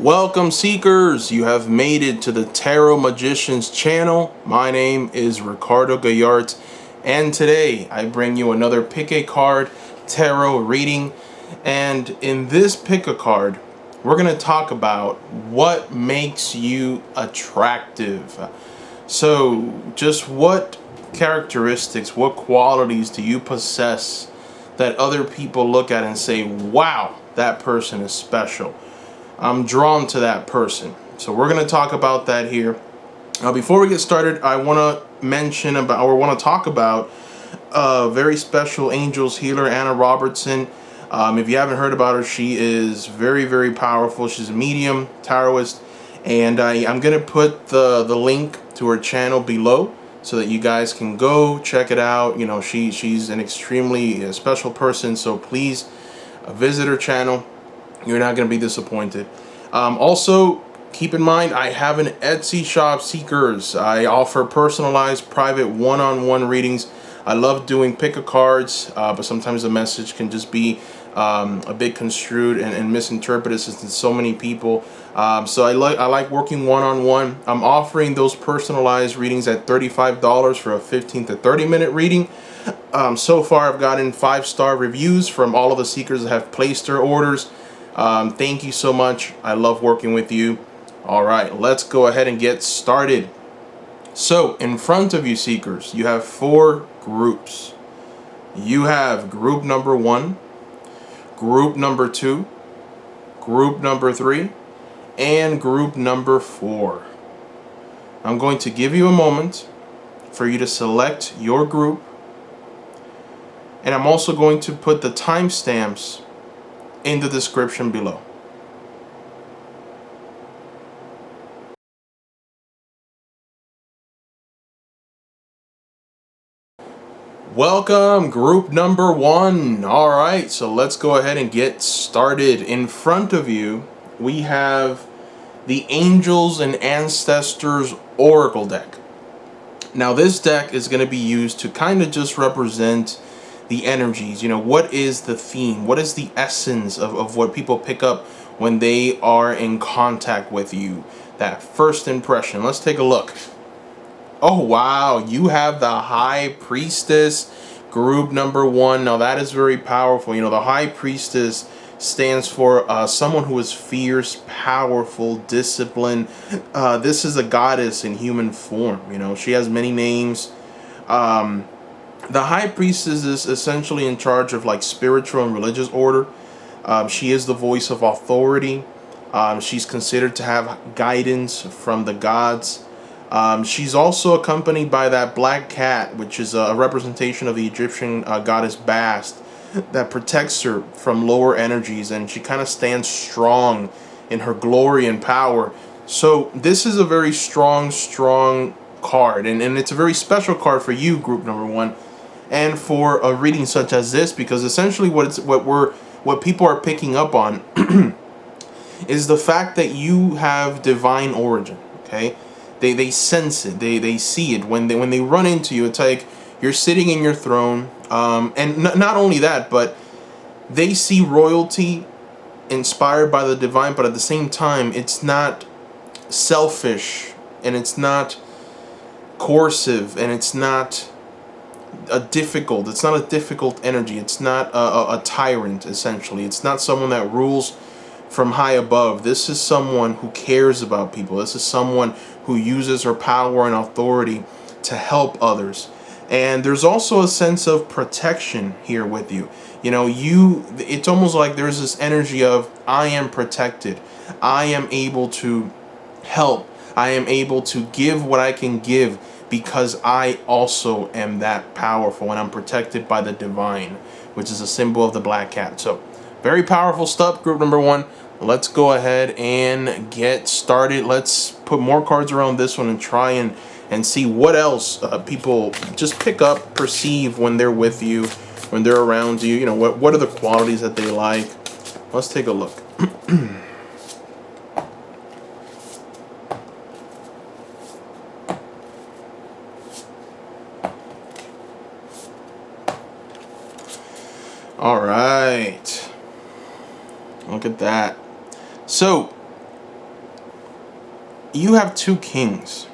Welcome seekers, you have made it to the Tarot Magicians channel. My name is Ricardo Gallart and today I bring you another pick a card tarot reading, and in this pick a card we're going to talk about what makes you attractive. So just what characteristics, what qualities do you possess that other people look at and say, wow, that person is special. I'm drawn to that person. So we're going to talk about that here. Before we get started, I want to talk about very special angels healer, Anna Robertson. If you haven't heard about her, she is very, very powerful. She's a medium, tarotist, and I'm going to put the link to her channel below so that you guys can go check it out. You know, she's an extremely special person, so please visit her channel. You're not going to be disappointed. Also, keep in mind, I have an Etsy shop, seekers. I offer personalized, private, one-on-one readings. I love doing pick-a-cards, but sometimes the message can just be a bit construed and misinterpreted since so many people. So I like working one-on-one. I'm offering those personalized readings at $35 for a 15 to 30-minute reading. So far, I've gotten 5-star reviews from all of the seekers that have placed their orders. Thank you so much. I love working with you. All right, let's go ahead and get started. So in front of you, seekers, you have 4 groups. You have group number 1, group number 2, group number 3, and group number 4. I'm going to give you a moment for you to select your group, and I'm also going to put the timestamps in the description below. Welcome, group number 1. All right, so let's go ahead and get started. In front of you, we have the Angels and Ancestors Oracle deck. Now, this deck is going to be used to kind of just represent the energies. You know, what is the theme? What is the essence of what people pick up when they are in contact with you? That first impression. Let's take a look. Oh, wow. You have the High Priestess, group number 1. Now, that is very powerful. You know, the High Priestess stands for someone who is fierce, powerful, disciplined. This is a goddess in human form. You know, she has many names. The High Priestess is essentially in charge of like spiritual and religious order. She is the voice of authority. She's considered to have guidance from the gods. She's also accompanied by that black cat, which is a representation of the Egyptian goddess Bast, that protects her from lower energies, and she kind of stands strong in her glory and power. So this is a very strong card, and it's a very special card for you, group number 1. And for a reading such as this, because essentially what people are picking up on is the fact that you have divine origin. Okay, they sense it, they see it when they run into you. It's like you're sitting in your throne, and not only that, but they see royalty inspired by the divine. But at the same time, it's not selfish, and it's not coercive, and it's not a difficult energy. It's not a tyrant, essentially. It's not someone that rules from high above. This is someone who cares about people. This is someone who uses her power and authority to help others. And there's also a sense of protection here with you. You know, it's almost like there's this energy of, I am protected. I am able to help. I am able to give what I can give, because I also am that powerful, and I'm protected by the divine, which is a symbol of the black cat. So very powerful stuff, group number 1. Let's go ahead and get started. Let's put more cards around this one and try and see what else people just pick up, perceive when they're with you, when they're around you. You know, what are the qualities that they like? Let's take a look. All right, look at that. So you have two kings,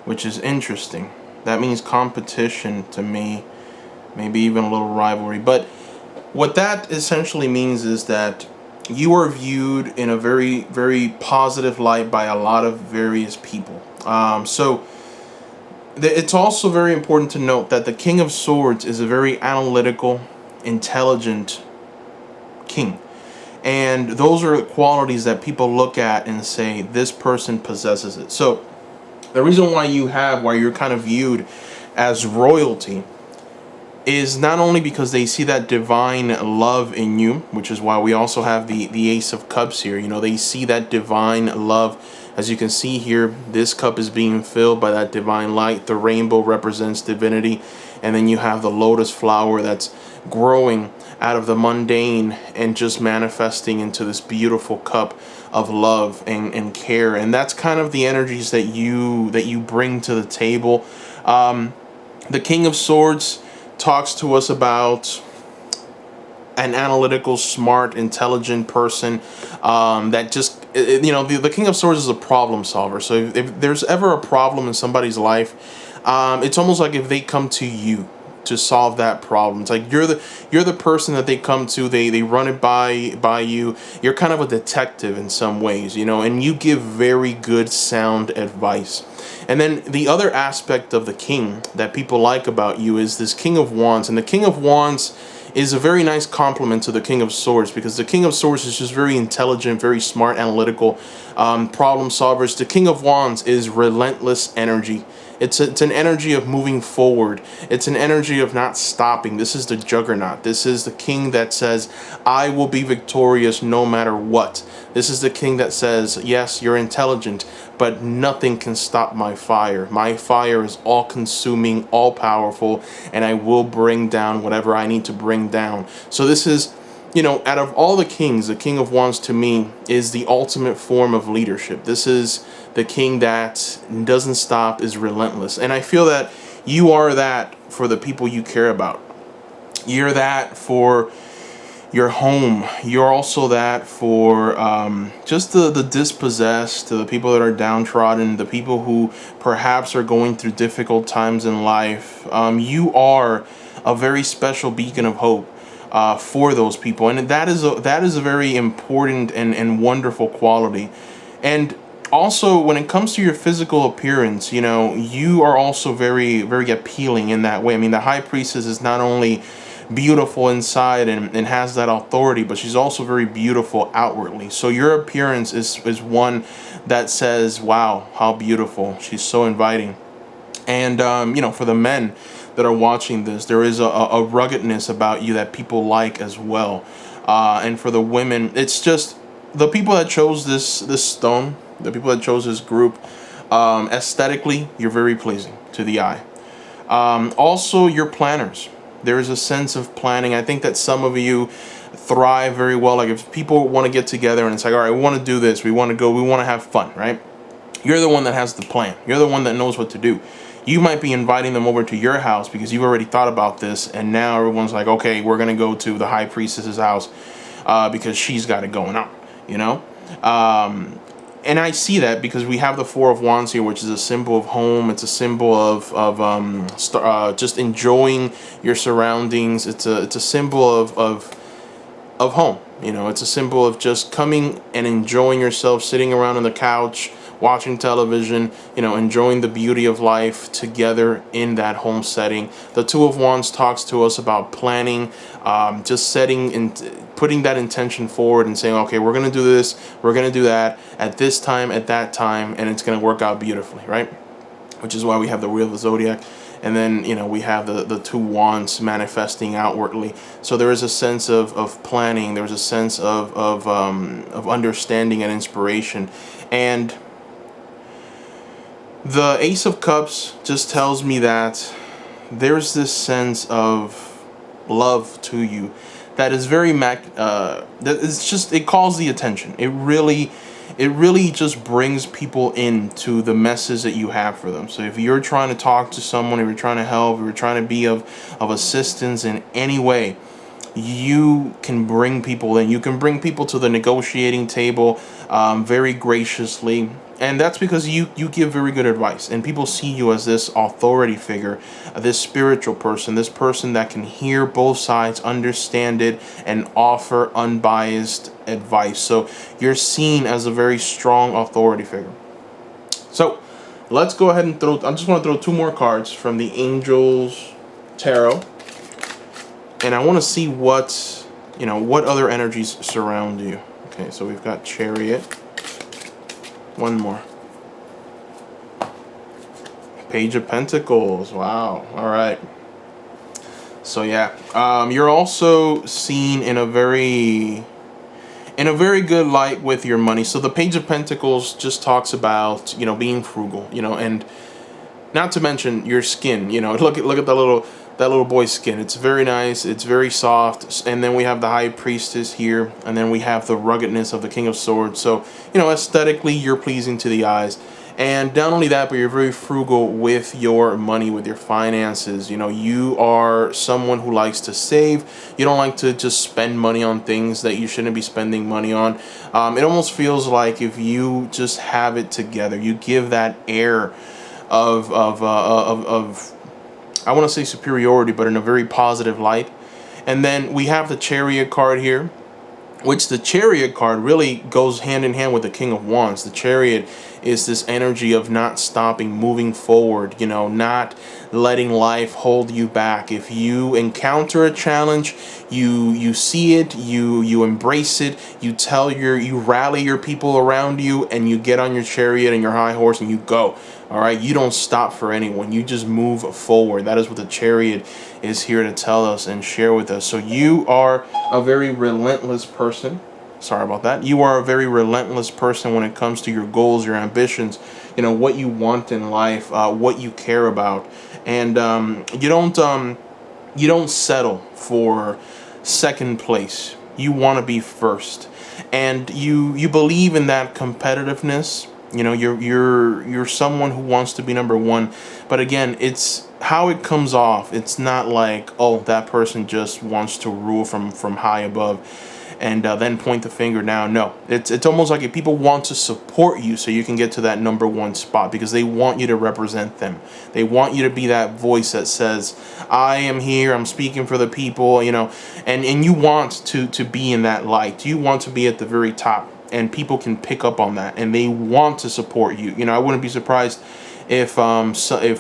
which is interesting. That means competition to me, maybe even a little rivalry. But what that essentially means is that you are viewed in a very, very positive light by a lot of various people. It's also very important to note that the King of Swords is a very analytical, intelligent king. And those are qualities that people look at and say, this person possesses it. So the reason why you're kind of viewed as royalty is not only because they see that divine love in you, which is why we also have the Ace of Cups here. You know, they see that divine love. As you can see here, this cup is being filled by that divine light. The rainbow represents divinity. And then you have the lotus flower that's growing out of the mundane and just manifesting into this beautiful cup of love and care. And that's kind of the energies that you bring to the table. The King of Swords talks to us about an analytical, smart, intelligent person that just, the King of Swords is a problem solver. So if there's ever a problem in somebody's life, it's almost like if they come to you to solve that problem. It's like you're the person that they come to. They run it by you. You're kind of a detective in some ways, and you give very good, sound advice. And then the other aspect of the king that people like about you is this King of Wands. And the King of Wands is a very nice compliment to the King of Swords, because the King of Swords is just very intelligent, very smart, analytical, problem solvers. The King of Wands is relentless energy. It's an energy of moving forward. It's an energy of not stopping. This is the juggernaut. This is the king that says, I will be victorious no matter what. This is the king that says, yes, you're intelligent, but nothing can stop my fire. My fire is all-consuming, all-powerful, and I will bring down whatever I need to bring down. So this is, out of all the kings, the King of Wands to me is the ultimate form of leadership. This is the king that doesn't stop, is relentless. And I feel that you are that for the people you care about. You're that for your home. You're also that for just the dispossessed, the people that are downtrodden, the people who perhaps are going through difficult times in life. You are a very special beacon of hope for those people. And that is a very important and wonderful quality. And also, when it comes to your physical appearance, you are also very, very appealing in that way. I mean, the High Priestess is not only beautiful inside and has that authority, but she's also very beautiful outwardly. So your appearance is one that says, wow, how beautiful. She's so inviting. And, for the men that are watching this, there is a ruggedness about you that people like as well. And for the women, it's just the people that chose this stone, the people that chose this group, aesthetically, you're very pleasing to the eye. Also, you're planners. There is a sense of planning. I think that some of you thrive very well. Like if people want to get together and it's like, all right, we want to do this. We want to go. We want to have fun, right? You're the one that has the plan. You're the one that knows what to do. You might be inviting them over to your house because you've already thought about this. And now everyone's like, okay, we're going to go to the High Priestess's house because she's got it going on, And I see that because we have the Four of Wands here, which is a symbol of home. It's a symbol of just enjoying your surroundings. It's a symbol of home. It's a symbol of just coming and enjoying yourself, sitting around on the couch, watching television, enjoying the beauty of life together in that home setting. The Two of Wands talks to us about planning, just setting and putting that intention forward and saying, okay, we're going to do this, we're going to do that at this time, at that time, and it's going to work out beautifully, right? Which is why we have the Wheel of the Zodiac. And then, we have the two wands manifesting outwardly. So there is a sense of planning. There's a sense of understanding and inspiration. And the Ace of Cups just tells me that there's this sense of love to you that is very it calls the attention. It really just brings people into the message that you have for them. So if you're trying to talk to someone, if you're trying to help, if you're trying to be of assistance in any way, you can bring people in. You can bring people to the negotiating table very graciously. And that's because you give very good advice, and people see you as this authority figure, this spiritual person, this person that can hear both sides, understand it, and offer unbiased advice. So you're seen as a very strong authority figure. So let's go ahead and throw, I just want to throw two more cards from the Angels Tarot, and I want to see what, what other energies surround you. Okay, so we've got Chariot. One more. Page of Pentacles. Wow. All right. So yeah, you're also seen in a very good light with your money. So the Page of Pentacles just talks about, being frugal, and not to mention your skin. Look at that little boy's skin. It's very nice. It's very soft. And then we have the High Priestess here, and then we have the ruggedness of the King of Swords. So, aesthetically, you're pleasing to the eyes. And not only that, but you're very frugal with your money, with your finances. You are someone who likes to save. You don't like to just spend money on things that you shouldn't be spending money on. It almost feels like if you just have it together, you give that air of I want to say superiority, but in a very positive light. And then we have the Chariot card here, which the Chariot card really goes hand in hand with the King of Wands. The Chariot is this energy of not stopping, moving forward, not letting life hold you back. If you encounter a challenge, you see it, you embrace it, you rally your people around you, and you get on your chariot and your high horse and you go. All right, you don't stop for anyone. You just move forward. That is what the Chariot is here to tell us and share with us. So you are a very relentless person. Sorry about that. You are a very relentless person when it comes to your goals, your ambitions, what you want in life, what you care about. And you don't settle for second place. You want to be first. And you believe in that competitiveness. You're someone who wants to be number one, but again, it's how it comes off. It's not like, oh, that person just wants to rule from high above, and then point the finger down. No, it's almost like if people want to support you so you can get to that number one spot, because they want you to represent them. They want you to be that voice that says, I am here, I'm speaking for the people, and you want to be in that light. You want to be at the very top. And people can pick up on that, and they want to support you. I wouldn't be surprised if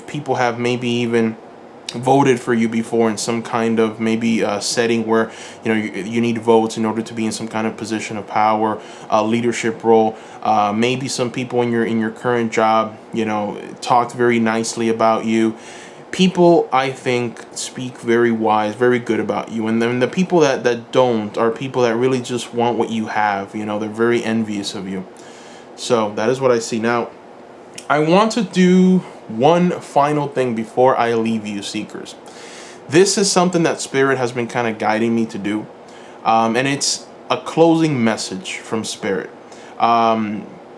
people have maybe even voted for you before in some kind of maybe setting where you need votes in order to be in some kind of position of power, leadership role. Maybe some people in your current job, talked very nicely about you. People, I think, speak very wise, very good about you. And then the people that don't are people that really just want what you have. They're very envious of you. So that is what I see. Now, I want to do one final thing before I leave you, Seekers. This is something that Spirit has been kind of guiding me to do. And it's a closing message from Spirit.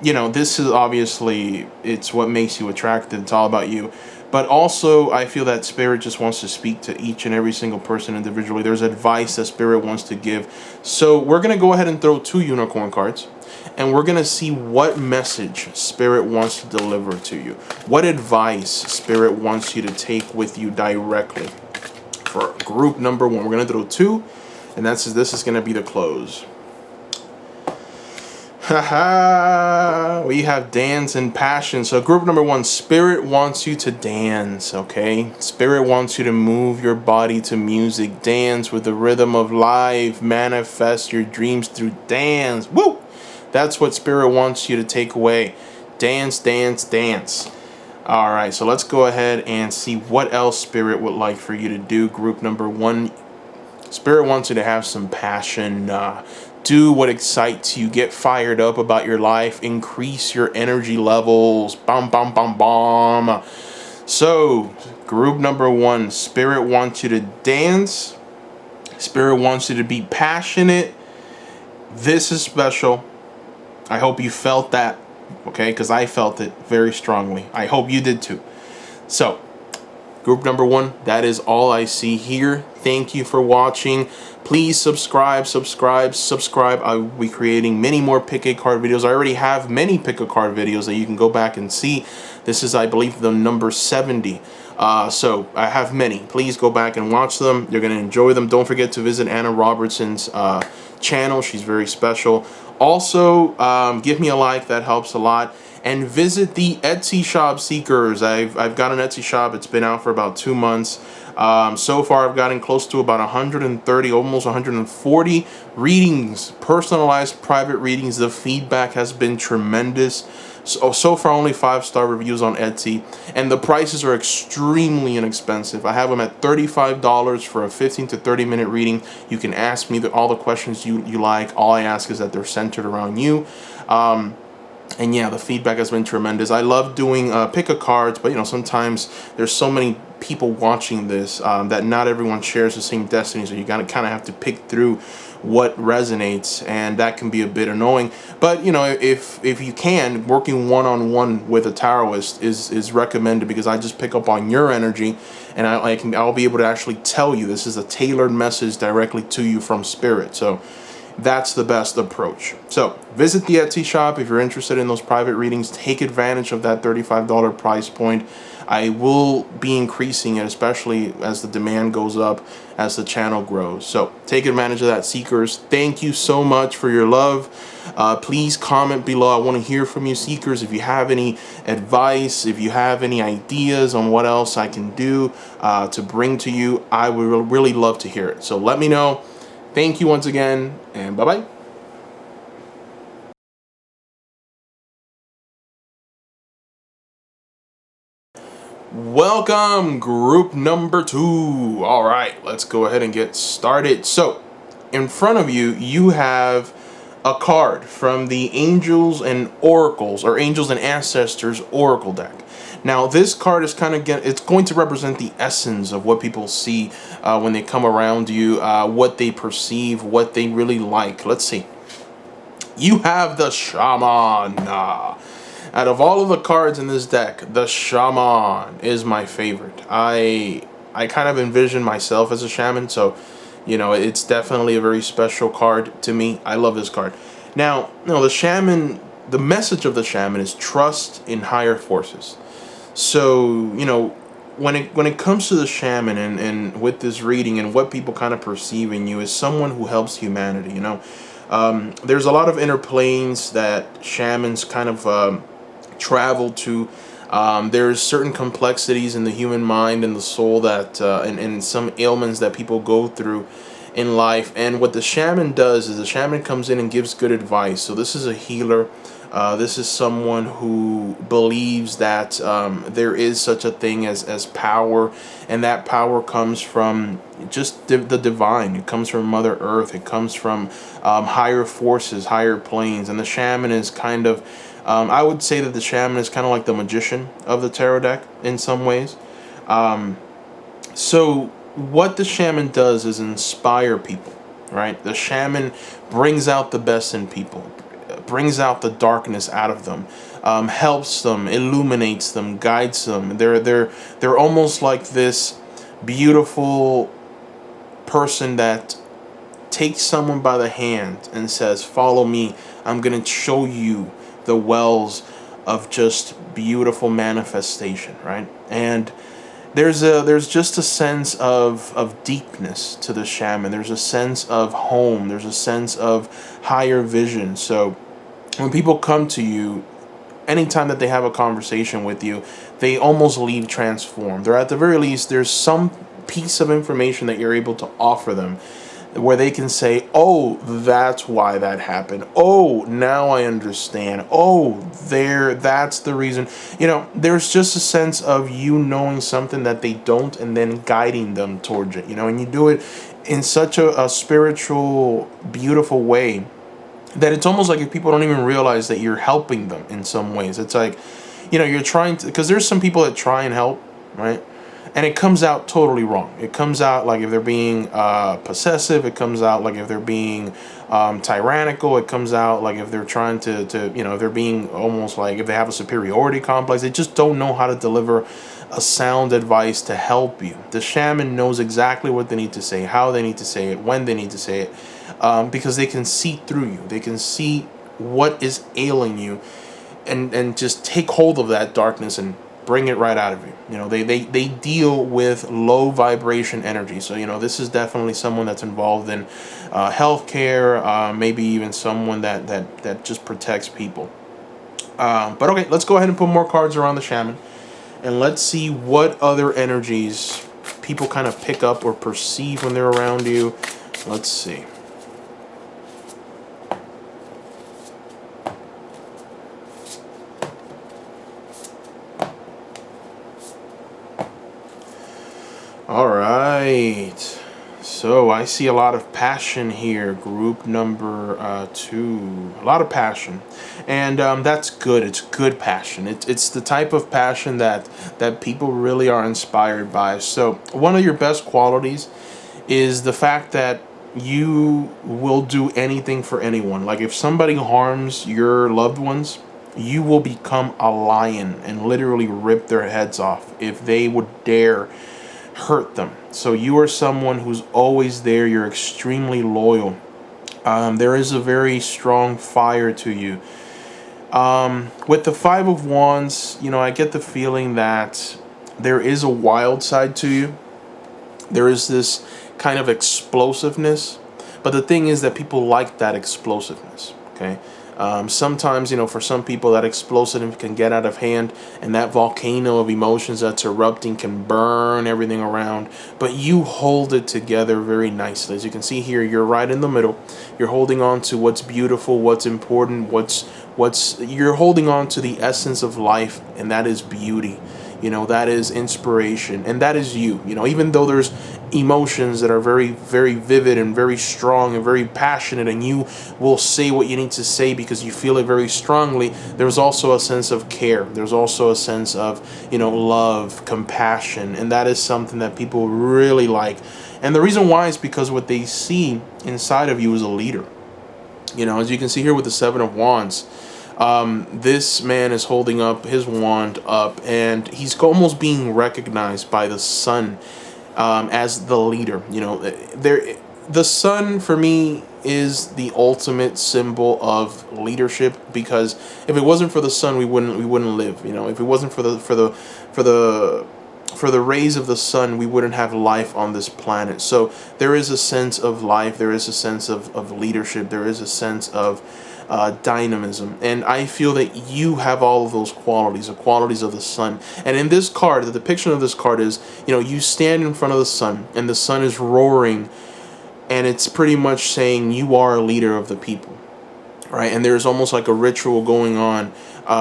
This is obviously, it's what makes you attractive. It's all about you. But also, I feel that Spirit just wants to speak to each and every single person individually. There's advice that Spirit wants to give. So we're going to go ahead and throw two unicorn cards. And we're going to see what message Spirit wants to deliver to you. What advice Spirit wants you to take with you directly. For group number one, we're going to throw two. And this is going to be the close. We have dance and passion. So group number one, Spirit wants you to dance, okay? Spirit wants you to move your body to music. Dance with the rhythm of life. Manifest your dreams through dance. Woo! That's what Spirit wants you to take away. Dance, dance, dance. All right, so let's go ahead and see what else Spirit would like for you to do. Group number one, Spirit wants you to have some passion. Do what excites you. Get fired up about your life. Increase your energy levels. Bam, bam, bam, bam. So, group number one, Spirit wants you to dance. Spirit wants you to be passionate. This is special. I hope you felt that, okay? Because I felt it very strongly. I hope you did too. So, group number 1, that is all I see here. Thank you for watching. Please subscribe. I will be creating many more pick a card videos. I already have many pick a card videos that you can go back and see. This is, I believe, the number 70. So I have many. Please go back and watch them. You're going to enjoy them. Don't forget to visit Anna Robertson's channel. She's very special. Also, give me a like. That helps a lot. And visit the Etsy shop, Seekers. I've got an Etsy shop. It's been out for about 2 months. So far, I've gotten close to about 130, almost 140 readings, personalized private readings. The feedback has been tremendous. So far, only 5-star reviews on Etsy, and the prices are extremely inexpensive. I have them at $35 for a 15 to 30 minute reading. You can ask me all the questions you like. All I ask is that they're centered around you. And yeah, the feedback has been tremendous. I love doing pick-a-cards, but sometimes there's so many people watching this that not everyone shares the same destiny, so you gotta kind of have to pick through what resonates, and that can be a bit annoying. But if you can, working one-on-one with a tarotist is recommended, because I just pick up on your energy, and I'll be able to actually tell you this is a tailored message directly to you from spirit. So that's the best approach. So visit the Etsy shop if you're interested in those private readings. Take advantage of that $35 price point. I will be increasing it, especially as the demand goes up, as the channel grows. So take advantage of that, Seekers. Thank you so much for your love. Please comment below. I want to hear from you, Seekers. If you have any advice, if you have any ideas on what else I can do to bring to you, I would really love to hear it. So let me know. Thank you once again, and bye-bye. Welcome, group number 2. All right, let's go ahead and get started. So, in front of you, you have a card from the Angels and Oracles, or Angels and Ancestors Oracle deck. Now, this card is it's going to represent the essence of what people see when they come around you, what they perceive, what they really like. Let's see. You have the Shaman. Out of all of the cards in this deck, the Shaman is my favorite. I kind of envision myself as a shaman, so it's definitely a very special card to me. I love this card. Now, the shaman, the message of the shaman is trust in higher forces. So, when it comes to the shaman and with this reading and what people kind of perceive in you is someone who helps humanity, there's a lot of inner planes that shamans kind of travel to. There's certain complexities in the human mind and the soul that and some ailments that people go through in life. And what the shaman does is the shaman comes in and gives good advice. So this is a healer. This is someone who believes that there is such a thing as power, and that power comes from just the divine. It comes from Mother Earth. It comes from higher forces, higher planes. And the shaman is kind of, I would say that the shaman is kind of like the magician of the tarot deck in some ways. So what the shaman does is inspire people, right? The shaman brings out the best in people, brings out the darkness out of them, helps them, illuminates them, guides them. They're almost like this beautiful person that takes someone by the hand and says, follow me. I'm going to show you the wells of just beautiful manifestation, right? And there's just a sense of deepness to the shaman. There's a sense of home. There's a sense of higher vision. So when people come to you, anytime that they have a conversation with you, they almost leave transformed. Or at the very least, there's some piece of information that you're able to offer them where they can say, oh, that's why that happened. Oh, now I understand. Oh, that's the reason. There's just a sense of you knowing something that they don't, and then guiding them towards it, and you do it in such a spiritual, beautiful way that it's almost like if people don't even realize that you're helping them in some ways. It's like, you're trying to, because there's some people that try and help, right? and it comes out totally wrong. It comes out like if they're being possessive. It comes out like if they're being tyrannical. It comes out like if they're trying to if they're being almost like if they have a superiority complex. They just don't know how to deliver a sound advice to help you. The shaman knows exactly what they need to say, how they need to say it, when they need to say it, because they can see through you. They can see what is ailing you, and just take hold of that darkness and bring it right out of you. They deal with low vibration energy. So this is definitely someone that's involved in healthcare, maybe even someone that just protects people. But okay, let's go ahead and put more cards around the shaman, and let's see what other energies people kind of pick up or perceive when they're around you. Let's see. All right, so I see a lot of passion here, group number 2. A lot of passion, and that's good. It's good passion. It's the type of passion that people really are inspired by. So one of your best qualities is the fact that you will do anything for anyone. Like if somebody harms your loved ones, you will become a lion and literally rip their heads off if they would dare hurt them. So you are someone who's always there. You're extremely loyal. There is a very strong fire to you. With the Five of Wands, I get the feeling that there is a wild side to you. There is this kind of explosiveness, but the thing is that people like that explosiveness. Okay. Sometimes, for some people that explosiveness can get out of hand, and that volcano of emotions that's erupting can burn everything around, but you hold it together very nicely. As you can see here, you're right in the middle. You're holding on to what's beautiful, what's important, you're holding on to the essence of life, and that is beauty. That is inspiration, and that is you. Even though there's emotions that are very, very vivid and very strong and very passionate, and you will say what you need to say because you feel it very strongly, there's also a sense of care. There's also a sense of, love, compassion, and that is something that people really like. And the reason why is because what they see inside of you is a leader. As you can see here with the Seven of Wands, this man is holding up his wand up, and he's almost being recognized by the sun as the leader. The sun for me is the ultimate symbol of leadership, because if it wasn't for the sun, we wouldn't live. If it wasn't for the rays of the sun, we wouldn't have life on this planet. So there is a sense of life, there is a sense of leadership, there is a sense of dynamism, and I feel that you have all of those qualities, the qualities of the sun. And in this card, the depiction of this card is, you stand in front of the sun, and the sun is roaring, and it's pretty much saying you are a leader of the people, right? And there's almost like a ritual going on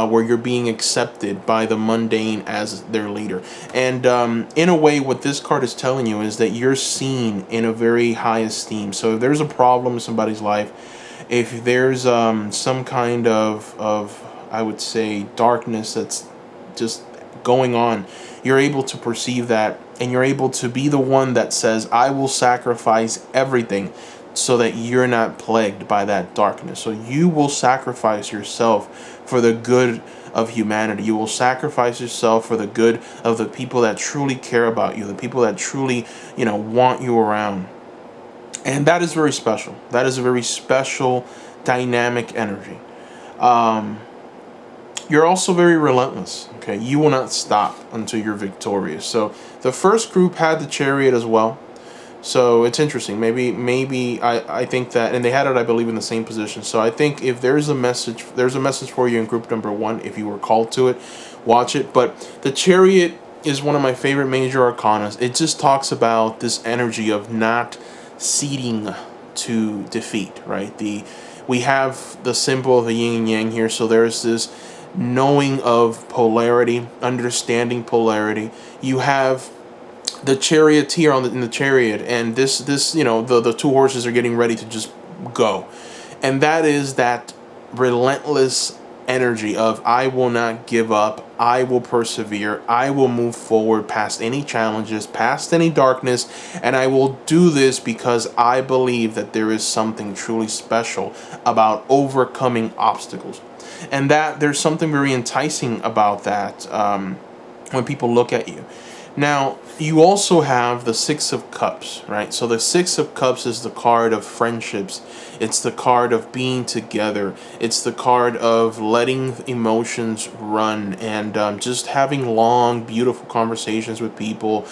where you're being accepted by the mundane as their leader. And in a way, what this card is telling you is that you're seen in a very high esteem. So if there's a problem in somebody's life, if there's some kind of I would say darkness that's just going on, you're able to perceive that, and you're able to be the one that says, I will sacrifice everything so that you're not plagued by that darkness. So you will sacrifice yourself for the good of humanity. You will sacrifice yourself for the good of the people that truly care about you, the people that truly, want you around. And that is very special. That is a very special, dynamic energy. You're also very relentless. Okay, you will not stop until you're victorious. So the first group had the Chariot as well. So it's interesting. Maybe I think that, and they had it, I believe, in the same position. So I think if there's a message for you in group number 1. If you were called to it, watch it. But the Chariot is one of my favorite major arcanas. It just talks about this energy of not ceding to defeat, right? We have the symbol of the yin and yang here, so there's this knowing of polarity, understanding polarity. You have the charioteer in the chariot, and this the two horses are getting ready to just go, and that is that relentless energy of I will not give up, I will persevere, I will move forward past any challenges, past any darkness, and I will do this because I believe that there is something truly special about overcoming obstacles. And that there's something very enticing about that when people look at you. Now, you also have the Six of Cups, right? So the Six of Cups is the card of friendships. It's the card of being together. It's the card of letting emotions run and just having long, beautiful conversations with people.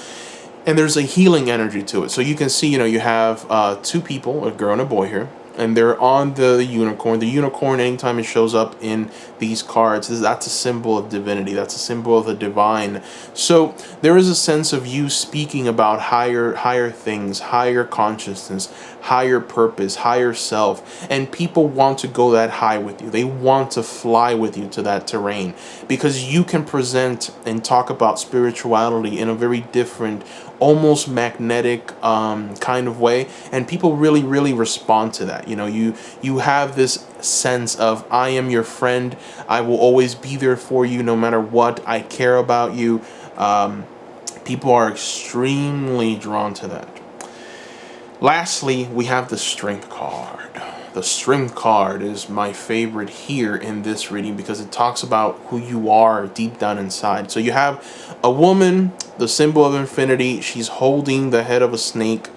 And there's a healing energy to it. So you can see, you have two people, a girl and a boy here, and they're on the unicorn. The unicorn, anytime it shows up in these cards, that's a symbol of divinity. That's a symbol of the divine. So there is a sense of you speaking about higher things, higher consciousness, higher purpose, higher self. And people want to go that high with you. They want to fly with you to that terrain because you can present and talk about spirituality in a very different, almost magnetic kind of way, and people really respond to that. You have this sense of I am your friend, I will always be there for you no matter what, I care about you. People are extremely drawn to that. Lastly, we have the Strength card. The Strength card is my favorite here in this reading because it talks about who you are deep down inside. So you have a woman, the symbol of infinity. She's holding the head of a snake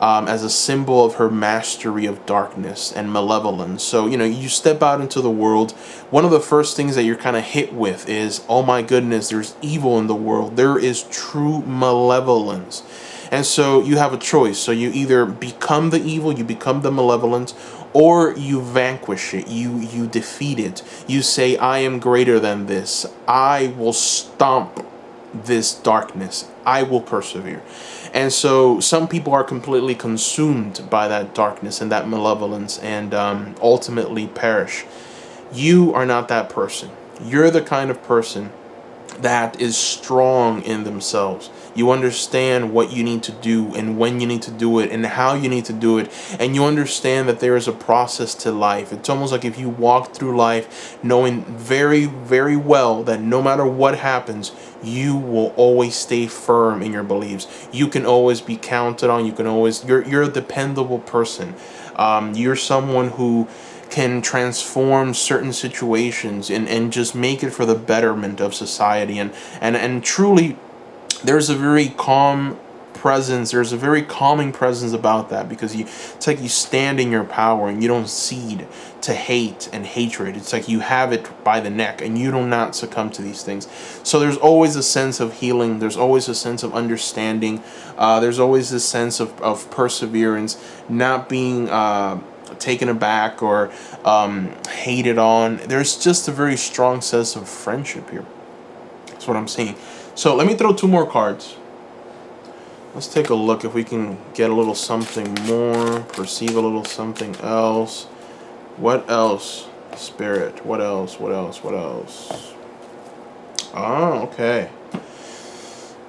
as a symbol of her mastery of darkness and malevolence. So, you step out into the world. One of the first things that you're kind of hit with is, oh my goodness, there's evil in the world. There is true malevolence. And so you have a choice. So you either become the evil, you become the malevolence, or you vanquish it, you defeat it. You say, I am greater than this. I will stomp this darkness. I will persevere. And so some people are completely consumed by that darkness and that malevolence and ultimately perish. You are not that person. You're the kind of person that is strong in themselves. You understand what you need to do and when you need to do it and how you need to do it. And you understand that there is a process to life. It's almost like if you walk through life knowing very well that no matter what happens, you will always stay firm in your beliefs. You can always be counted on. You're a dependable person. You're someone who can transform certain situations and just make it for the betterment of society. And truly, there's a very calm presence. There's a very calming presence about that because it's like you stand in your power and you don't cede to hate and hatred. It's like you have it by the neck and you do not succumb to these things. So there's always a sense of healing. There's always a sense of understanding. There's always this sense of perseverance, not being taken aback or hated on. There's just a very strong sense of friendship here. That's what I'm seeing. So let me throw two more cards. Let's take a look if we can get a little something more, perceive a little something else. What else, Spirit? What else? Oh, okay.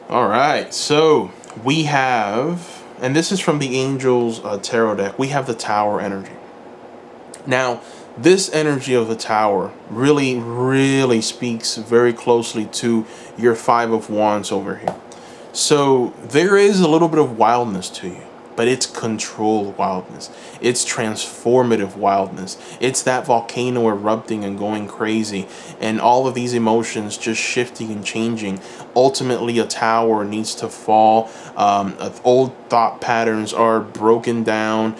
All right. So we have, and this is from the Angels Tarot deck, we have the Tower energy. Now, this energy of the Tower really speaks very closely to your Five of Wands over here. So there is a little bit of wildness to you, but it's controlled wildness. It's transformative wildness. It's that volcano erupting and going crazy and all of these emotions just shifting and changing. Ultimately, a tower needs to fall. Old thought patterns are broken down.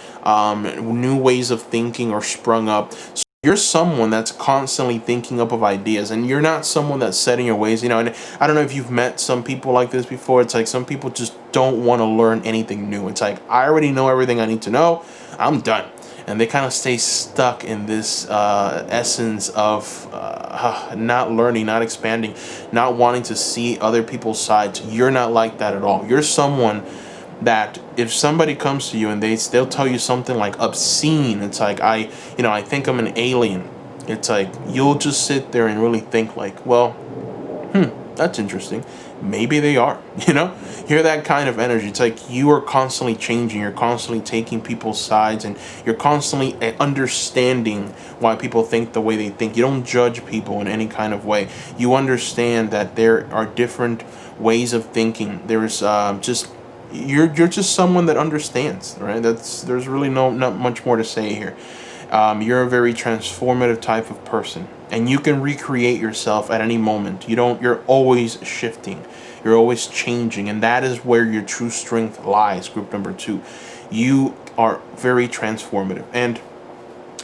New ways of thinking are sprung up. So you're someone that's constantly thinking up of ideas, and you're not someone that's set in your ways. And I don't know if you've met some people like this before. It's like some people just don't want to learn anything new. It's like, I already know everything I need to know. I'm done. And they kind of stay stuck in this essence of not learning, not expanding, not wanting to see other people's sides. You're not like that at all. You're someone that if somebody comes to you and they'll tell you something like obscene, it's like, I think I'm an alien. It's like, you'll just sit there and really think like, well, that's interesting. maybe they are. You know, you're that kind of energy. It's like you are constantly changing. You're constantly taking people's sides, and you're constantly understanding why people think the way they think. You don't judge people in any kind of way. You understand that there are different ways of thinking. There's just you're just someone that understands, right? There's really not much more to say here. You're a very transformative type of person, and you can recreate yourself at any moment. You're always shifting. You're always changing, and that is where your true strength lies, group number 2. You are very transformative. And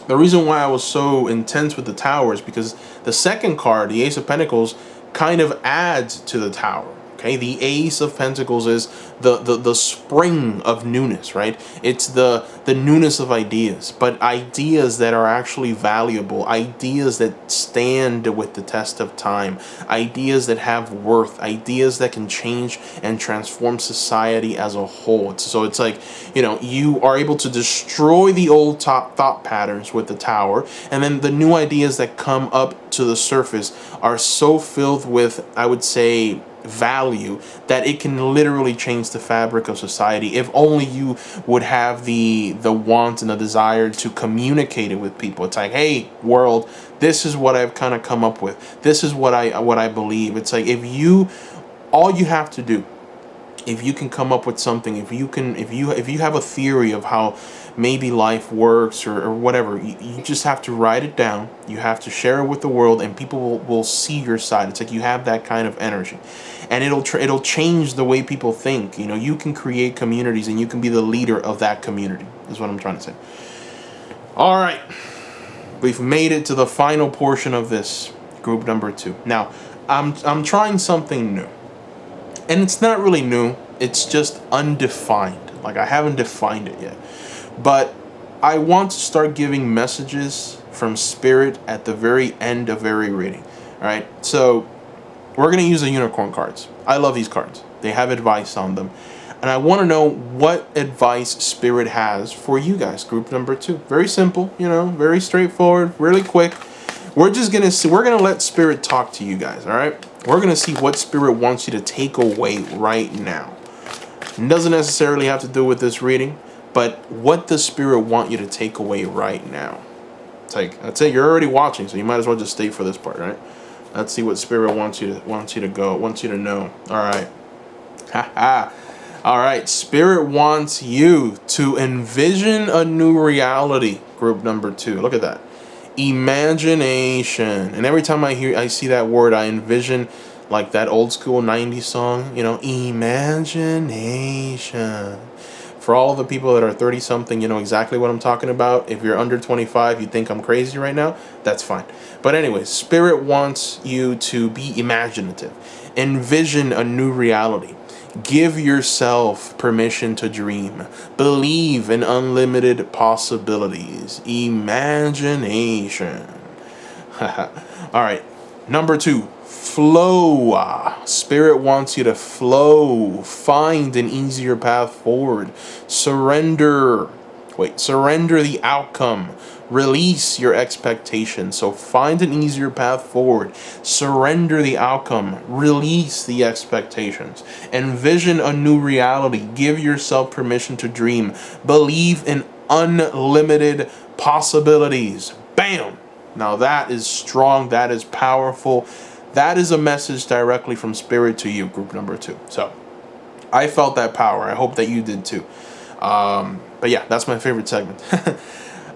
the reason why I was so intense with the Tower is because the second card, the Ace of Pentacles, kind of adds to the Tower. Okay, the Ace of Pentacles is the spring of newness, right? It's the newness of ideas, but ideas that are actually valuable, ideas that stand with the test of time, ideas that have worth, ideas that can change and transform society as a whole. So it's like, you know, you are able to destroy the old thought patterns with the Tower, and then the new ideas that come up to the surface are so filled with, I would say, value that it can literally change the fabric of society if only you would have the want and the desire to communicate it with people. It's like, hey world, this is what I've kind of come up with, this is what I believe. It's like, all you have to do, if you can come up with something, if you have a theory of how maybe life works or whatever, you just have to write it down, you have to share it with the world, and people will see your side. It's like you have that kind of energy, and it'll change the way people think. You know, you can create communities, and you can be the leader of that community, is what I'm trying to say. All right, we've made it to the final portion of this, group number 2. Now I'm trying something new. And it's not really new, it's just undefined. Like, I haven't defined it yet. But I want to start giving messages from Spirit at the very end of every reading. Alright, so we're going to use the unicorn cards. I love these cards. They have advice on them. And I want to know what advice Spirit has for you guys, group number 2. Very simple, you know, very straightforward, really quick. We're gonna let Spirit talk to you guys, all right? We're gonna see what Spirit wants you to take away right now. It doesn't necessarily have to do with this reading, but what does Spirit want you to take away right now? It's like, I'd say you're already watching, so you might as well just stay for this part, right? Let's see what Spirit wants you to know. All right. Haha. All right, Spirit wants you to envision a new reality, group number 2. Look at that. Imagination. And every time I see that word, I envision like that old school 90s song, you know, imagination. For all of the people that are 30 something, you know exactly what I'm talking about. If you're under 25, you think I'm crazy right now, that's fine. But anyway, Spirit wants you to be imaginative. Envision a new reality. Give yourself permission to dream. Believe in unlimited possibilities. Imagination. All right. Number 2, flow. Spirit wants you to flow. Find an easier path forward. Surrender the outcome. Release your expectations. So find an easier path forward. Surrender the outcome. Release the expectations. Envision a new reality. Give yourself permission to dream. Believe in unlimited possibilities. Bam! Now that is strong. That is powerful. That is a message directly from Spirit to you, group number 2. So I felt that power. I hope that you did too. But yeah, that's my favorite segment.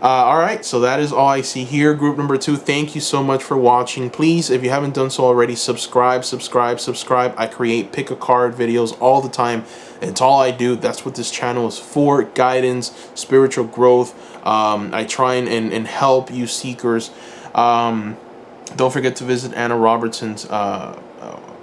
All right, so that is all I see here, group number 2. Thank you so much for watching. Please, if you haven't done so already, subscribe. I create pick a card videos all the time. It's all I do. That's what this channel is for: guidance, spiritual growth. I try and help you seekers. Don't forget to visit Anna Robertson's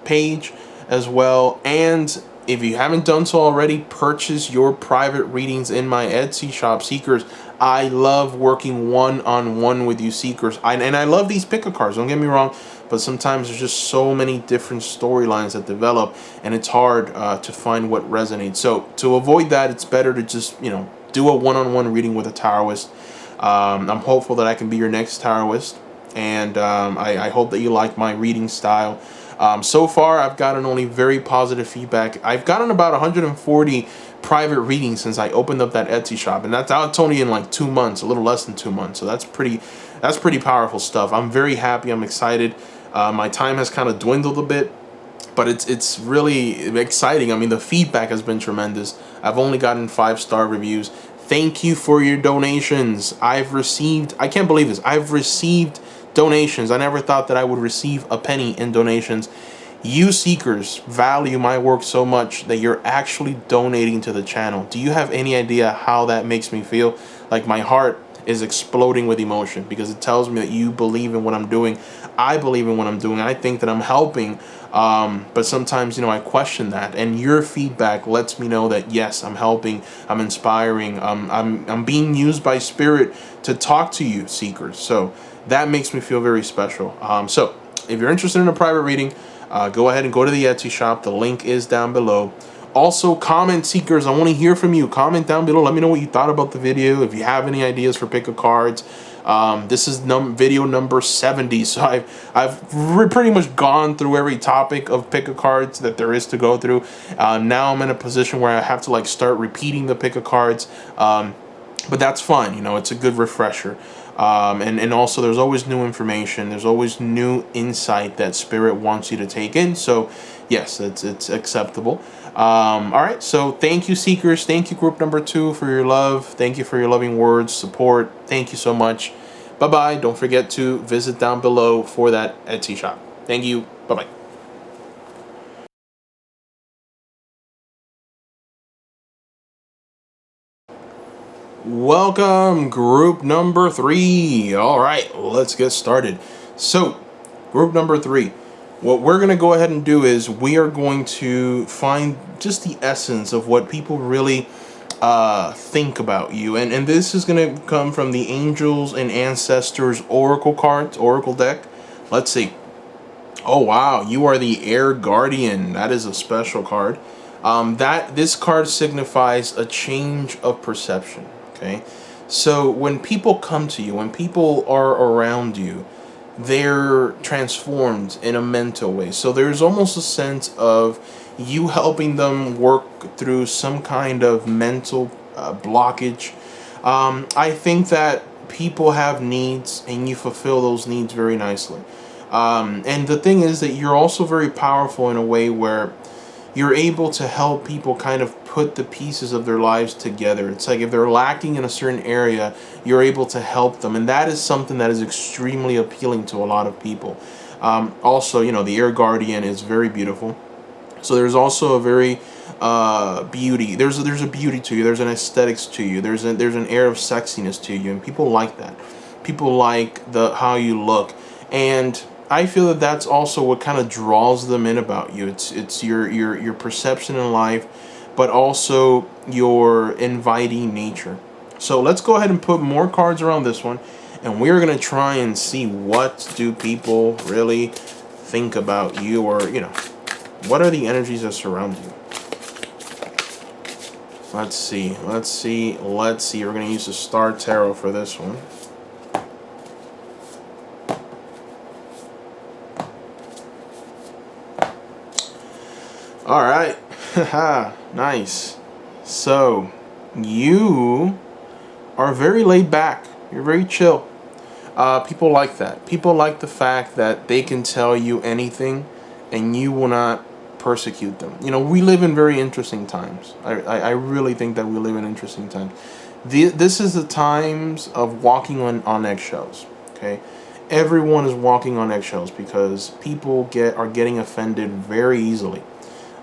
page as well. And if you haven't done so already, purchase your private readings in my Etsy shop, Seekers. I love working one-on-one with you seekers. And I love these pick-a cards, don't get me wrong, but sometimes there's just so many different storylines that develop, and it's hard to find what resonates. So to avoid that, it's better to just, you know, do a one-on-one reading with a tarotist. I'm hopeful that I can be your next tarotist, and I hope that you like my reading style. So far, I've gotten only very positive feedback. I've gotten about 140 private readings since I opened up that Etsy shop, and that's only in like 2 months, a little less than 2 months. So that's pretty powerful stuff. I'm very happy. I'm excited. My time has kind of dwindled a bit, but it's really exciting. I mean, the feedback has been tremendous. I've only gotten 5-star reviews. Thank you for your donations. I can't believe this, I've received donations. I never thought that I would receive a penny in donations. You seekers value my work so much that you're actually donating to the channel. Do you have any idea how that makes me feel? Like, my heart is exploding with emotion, because it tells me that you believe in what I'm doing. I believe in what I'm doing. I think that I'm helping, but sometimes, I question that, and your feedback lets me know that yes, I'm helping, I'm inspiring, I'm being used by Spirit to talk to you seekers. So that makes me feel very special. So if you're interested in a private reading, go ahead and go to the Etsy shop. The link is down below. Also, comment seekers, I want to hear from you. Comment down below. Let me know what you thought about the video. If you have any ideas for pick a cards. This is video number 70, so I've pretty much gone through every topic of pick a cards that there is to go through. Now I'm in a position where I have to start repeating the pick a cards, but that's fine. It's a good refresher. And also, there's always new information. There's always new insight that Spirit wants you to take in. So yes, it's acceptable. All right, so thank you, seekers. Thank you, group number 2, for your love. Thank you for your loving words, support. Thank you so much. Bye-bye. Don't forget to visit down below for that Etsy shop. Thank you. Bye-bye. Welcome, group number 3. All right, let's get started. So, group number 3. What we're going to go ahead and do is we are going to find just the essence of what people really think about you. And this is going to come from the Angels and Ancestors Oracle cards, Oracle deck. Let's see. Oh, wow. You are the Air Guardian. That is a special card. This card signifies a change of perception. Okay. So when people come to you, when people are around you, they're transformed in a mental way. So there's almost a sense of you helping them work through some kind of mental blockage. I think that people have needs, and you fulfill those needs very nicely. And the thing is that you're also very powerful in a way where you're able to help people kind of put the pieces of their lives together. It's like if they're lacking in a certain area, you're able to help them. And that is something that is extremely appealing to a lot of people. Also, the Air Guardian is very beautiful. So there's also a very beauty. There's a beauty to you. There's an aesthetics to you. There's an air of sexiness to you. And people like that. People like how you look. And I feel that that's also what kind of draws them in about you. It's your perception in life, but also your inviting nature. So let's go ahead and put more cards around this one, and we're gonna try and see what do people really think about you, or what are the energies that surround you. Let's see. We're gonna use the Star Tarot for this one. All right. Nice. So you are very laid back. You're very chill. People like that. People like the fact that they can tell you anything and you will not persecute them. We live in very interesting times. I really think that we live in interesting times. This is the times of walking on eggshells. Okay. Everyone is walking on eggshells because people are getting offended very easily.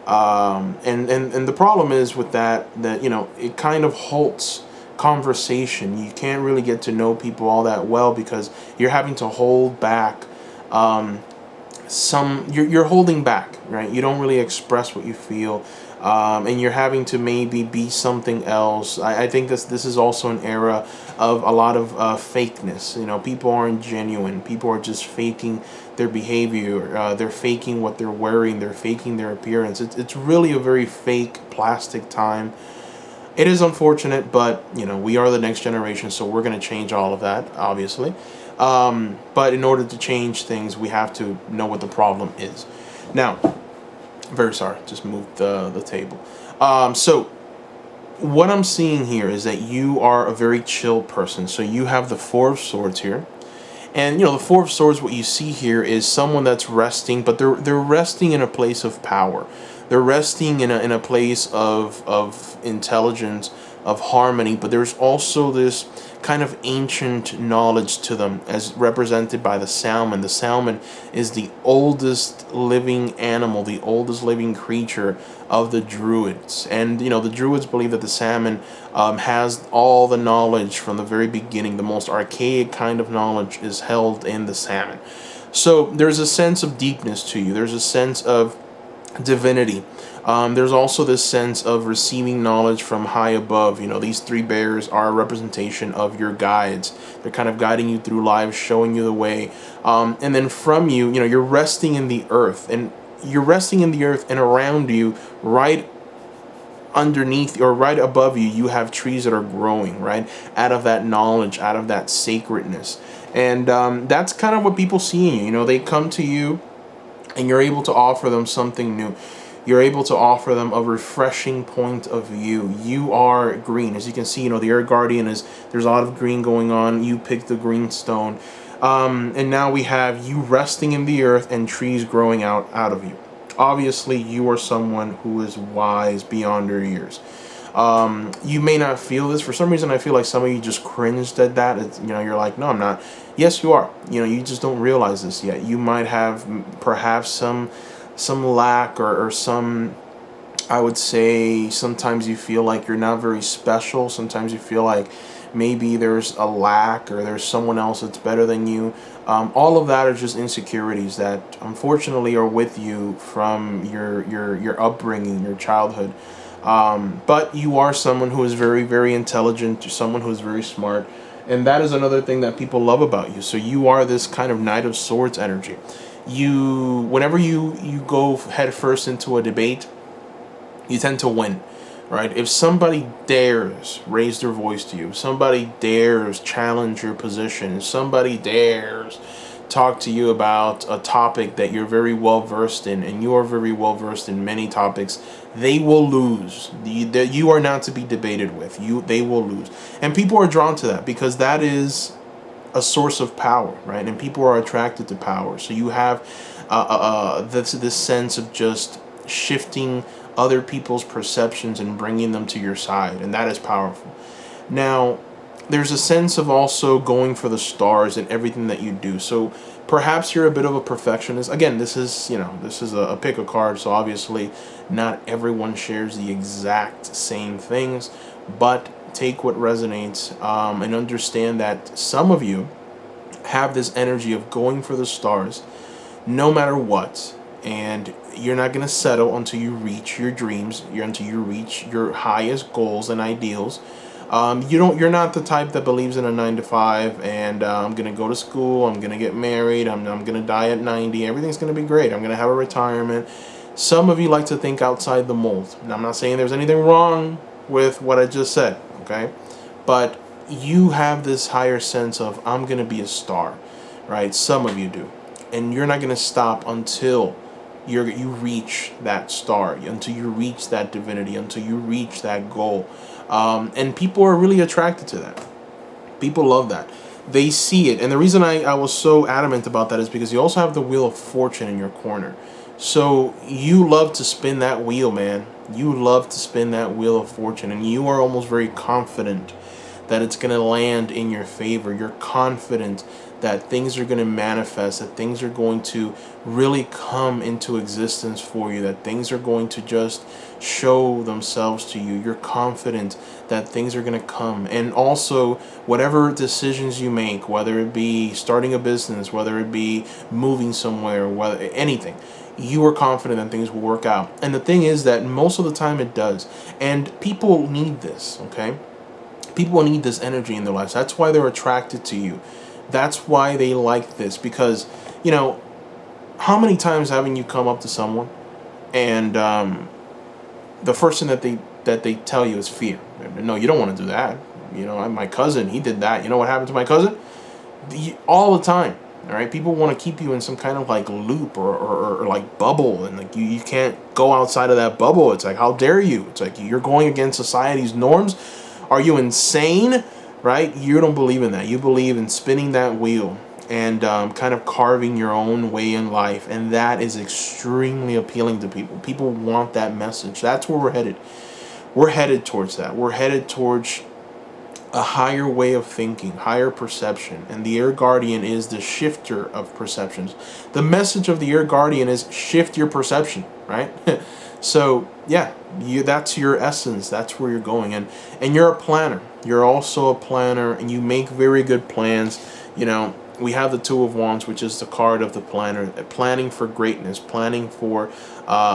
And the problem is with that it kind of halts conversation. You can't really get to know people all that well because you're having to hold back. You're holding back, right? You don't really express what you feel, and you're having to maybe be something else. I think this is also an era of a lot of fakeness. People aren't genuine. People are just faking their behavior. They're faking what they're wearing. They're faking their appearance. It's really a very fake, plastic time. It is unfortunate, but we are the next generation, so we're going to change all of that, obviously. But in order to change things, we have to know what the problem is. Now, very sorry, just moved the table. So what I'm seeing here is that you are a very chill person. So you have the Four of Swords here. And the Four of Swords, what you see here is someone that's resting, but they're resting in a place of power. They're resting in a place of intelligence, of harmony, but there's also this kind of ancient knowledge to them, as represented by the salmon. The salmon is the oldest living animal, the oldest living creature of the Druids. And the Druids believe that the salmon has all the knowledge from the very beginning. The most archaic kind of knowledge is held in the salmon. So there's a sense of deepness to you. There's a sense of divinity. There's also this sense of receiving knowledge from high above. These three bears are a representation of your guides. They're kind of guiding you through life, showing you the way. And then from you, you're resting in the earth. And you're resting in the earth, and around you, right underneath or right above you, you have trees that are growing, right? Out of that knowledge, out of that sacredness. And that's kind of what people see in you. They come to you, and you're able to offer them something new. You're able to offer them a refreshing point of view. You are green. As you can see, the Air Guardian there's a lot of green going on. You picked the green stone. And now we have you resting in the earth and trees growing out of you. Obviously, you are someone who is wise beyond your years. You may not feel this. For some reason, I feel like some of you just cringed at that. You're like, no, I'm not. Yes, you are. You just don't realize this yet. You might have perhaps some lack or some, I would say, sometimes you feel like you're not very special. Sometimes you feel like maybe there's a lack or there's someone else that's better than you. All of that are just insecurities that unfortunately are with you from your upbringing, your childhood. But you are someone who is very, very intelligent, someone who is very smart. And that is another thing that people love about you. So you are this kind of Knight of Swords energy. Whenever you go head first into a debate, you tend to win, right? If somebody dares raise their voice to you, if somebody dares challenge your position, if somebody dares talk to you about a topic that you're very well versed in, and you are very well versed in many topics, they will lose. You are not to be debated with. They will lose. And people are drawn to that because that is a source of power, right? And people are attracted to power. So you have this sense of just shifting other people's perceptions and bringing them to your side, and that is powerful. Now, there's a sense of also going for the stars in everything that you do. So perhaps you're a bit of a perfectionist. Again, this is a pick a card, so obviously not everyone shares the exact same things, but take what resonates, and understand that some of you have this energy of going for the stars no matter what, and you're not going to settle until you reach your dreams, until you reach your highest goals and ideals. You're not the type that believes in a 9 to 5 and I'm going to go to school, I'm going to get married, I'm going to die at 90, everything's going to be great, I'm going to have a retirement. Some of you like to think outside the mold. Now, I'm not saying there's anything wrong with what I just said, okay? But you have this higher sense of, I'm going to be a star, right? Some of you do. And you're not going to stop until you reach that star, until you reach that divinity, until you reach that goal. And people are really attracted to that. People love that. They see it. And the reason I was so adamant about that is because you also have the Wheel of Fortune in your corner. So you love to spin that wheel, man. You love to spin that Wheel of Fortune. And you are almost very confident that it's going to land in your favor. You're confident that things are going to manifest, that things are going to really come into existence for you, that things are going to just show themselves to you. You're confident that things are going to come. And also, whatever decisions you make, whether it be starting a business, whether it be moving somewhere, whether anything, you are confident that things will work out. And the thing is that most of the time it does. And people need this, okay? People need this energy in their lives. That's why they're attracted to you. That's why they like this. Because, how many times haven't you come up to someone and the first thing that they tell you is fear? No, you don't want to do that. My cousin, he did that. You know what happened to my cousin? All the time. All right, people want to keep you in some kind of like loop or like bubble, and like you can't go outside of that bubble. It's like, how dare you? It's like you're going against society's norms. Are you insane? Right? You don't believe in that. You believe in spinning that wheel and kind of carving your own way in life, and that is extremely appealing to people. People want that message. That's where we're headed. We're headed towards that. We're headed towards a higher way of thinking, higher perception, and the Air Guardian is the shifter of perceptions. The message of the Air Guardian is shift your perception, right? So yeah, that's your essence. That's where you're going, and you're a planner. You're also a planner, and you make very good plans. You know, we have the Two of Wands, which is the card of the planner, planning for greatness, planning for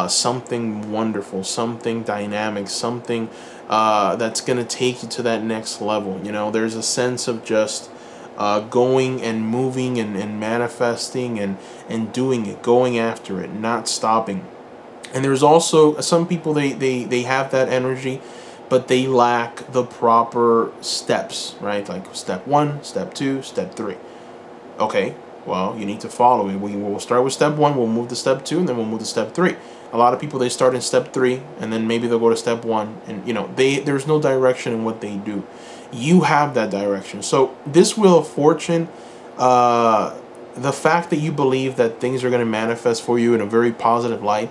something wonderful, something dynamic, something that's going to take you to that next level. You know, there's a sense of just going and moving and manifesting and doing it, going after it, not stopping. And there's also some people, they have that energy, but they lack the proper steps, right? Like step 1, step 2, step 3. Okay, well, you need to follow it. We'll start with step 1, we'll move to step 2, and then we'll move to step 3. A lot of people, they start in step 3, and then maybe they'll go to step 1, and you know, there's no direction in what they do. You have that direction. So this Wheel of Fortune, the fact that you believe that things are going to manifest for you in a very positive light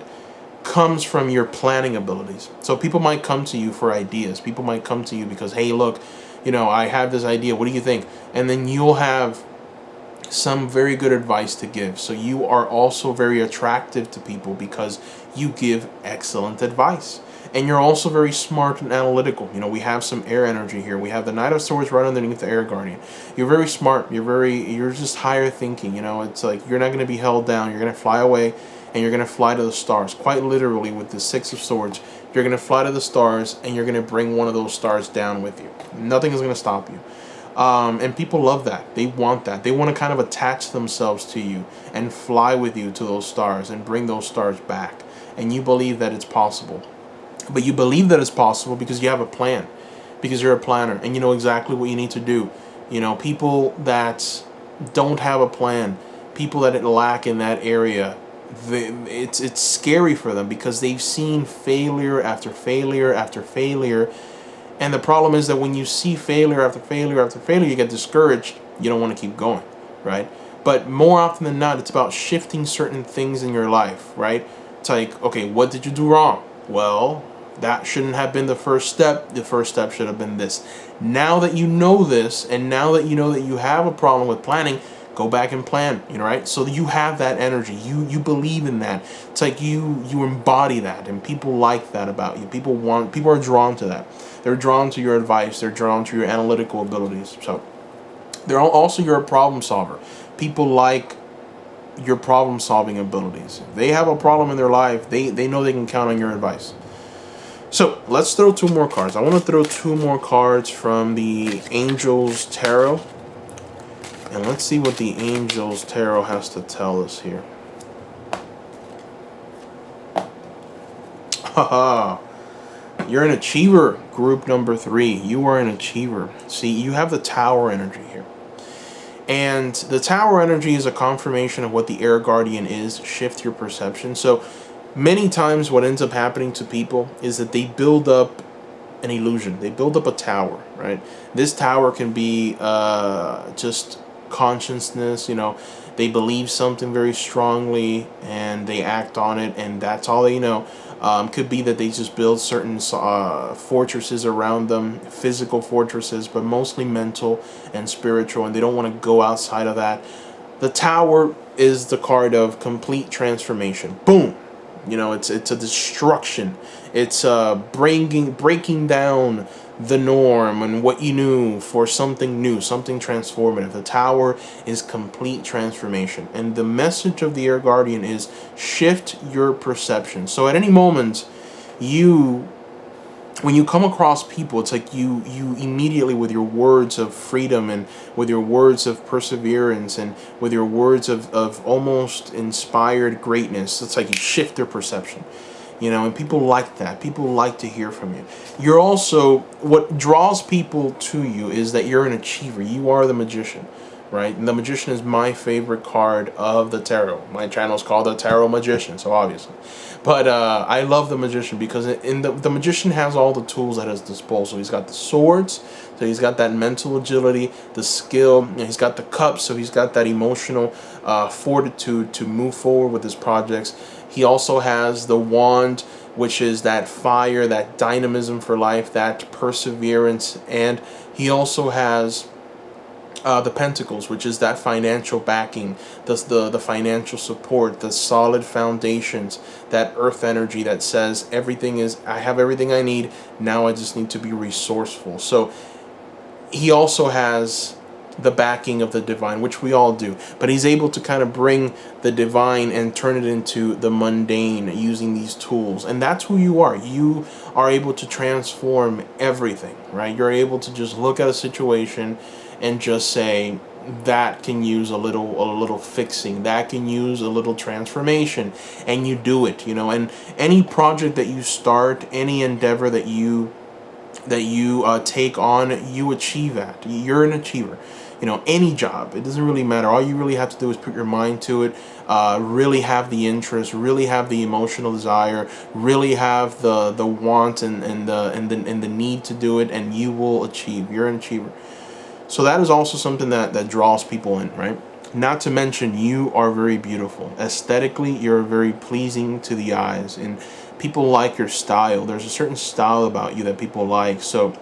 comes from your planning abilities. So people might come to you for ideas. People might come to you because, hey, look, you know, I have this idea. What do you think? And then you'll have some very good advice to give. So you are also very attractive to people because you give excellent advice. And you're also very smart and analytical. You know, we have some air energy here. We have the Knight of Swords right underneath the Air Guardian. You're very smart. You're just higher thinking. You know, it's like you're not going to be held down. You're going to fly away, and you're going to fly to the stars. Quite literally, with the Six of Swords, you're going to fly to the stars, and you're going to bring one of those stars down with you. Nothing is going to stop you. And people love that. They want that. They want to kind of attach themselves to you and fly with you to those stars and bring those stars back. And you believe that it's possible. But you believe that it's possible because you have a plan, because you're a planner and you know exactly what you need to do. You know, people that don't have a plan, people that lack in that area, it's scary for them because they've seen failure after failure after failure. And the problem is that when you see failure after failure after failure, you get discouraged. You don't want to keep going, right? But more often than not, it's about shifting certain things in your life, right? It's like, okay, what did you do wrong? Well, that shouldn't have been the first step. The first step should have been this. Now that you know this, and now that you know that you have a problem with planning, go back and plan, you know, right? So you have that energy. You believe in that. It's like you embody that, and people like that about you. People are drawn to that. They're drawn to your advice. They're drawn to your analytical abilities. So you're a problem solver. People like your problem solving abilities. If they have a problem in their life, they know they can count on your advice. So let's throw 2 more cards. I want to throw 2 more cards from the Angels Tarot. And let's see what the Angels Tarot has to tell us here. Haha. You're an achiever, group number 3. You are an achiever. See, you have the Tower energy here. And the Tower energy is a confirmation of what the Air Guardian is. Shift your perception. So many times what ends up happening to people is that they build up an illusion. They build up a tower, right? This tower can be just consciousness, you know. They believe something very strongly and they act on it, and that's all they know. Could be that they just build certain fortresses around them, physical fortresses, but mostly mental and spiritual, and they don't want to go outside of that. The Tower is the card of complete transformation. Boom! You know, it's a destruction. It's breaking down the norm and what you knew for something new, something transformative. The Tower is complete transformation. And the message of the Air Guardian is shift your perception. So at any moment, when you come across people, it's like you immediately, with your words of freedom and with your words of perseverance and with your words of almost inspired greatness, it's like you shift their perception. You know, and people like that. People like to hear from you. You're also, what draws people to you is that you're an achiever. You are the magician, right? And the Magician is my favorite card of the tarot. My channel is called the Tarot Magician, so obviously. But I love the Magician because the Magician has all the tools at his disposal. He's got the swords, so he's got that mental agility, the skill, and he's got the cups, so he's got that emotional fortitude to move forward with his projects. He also has the wand, which is that fire, that dynamism for life, that perseverance, and he also has the Pentacles, which is that financial backing, the financial support, the solid foundations, that earth energy that says I have everything I need, now I just need to be resourceful. So he also has the backing of the divine, which we all do, but he's able to kind of bring the divine and turn it into the mundane using these tools. And that's who you are. You are able to transform everything, right? You're able to just look at a situation and just say, that can use a little fixing, that can use a little transformation, and you do it, you know. And any project that you start, any endeavor that you take on, you achieve that. You're an achiever. You know, any job, it doesn't really matter. All you really have to do is put your mind to it, really have the interest, really have the emotional desire, really have the want and the need to do it, and you will achieve. You're an achiever. So that is also something that draws people in, right? Not to mention, you are very beautiful. Aesthetically, you're very pleasing to the eyes, and people like your style. There's a certain style about you that people like. So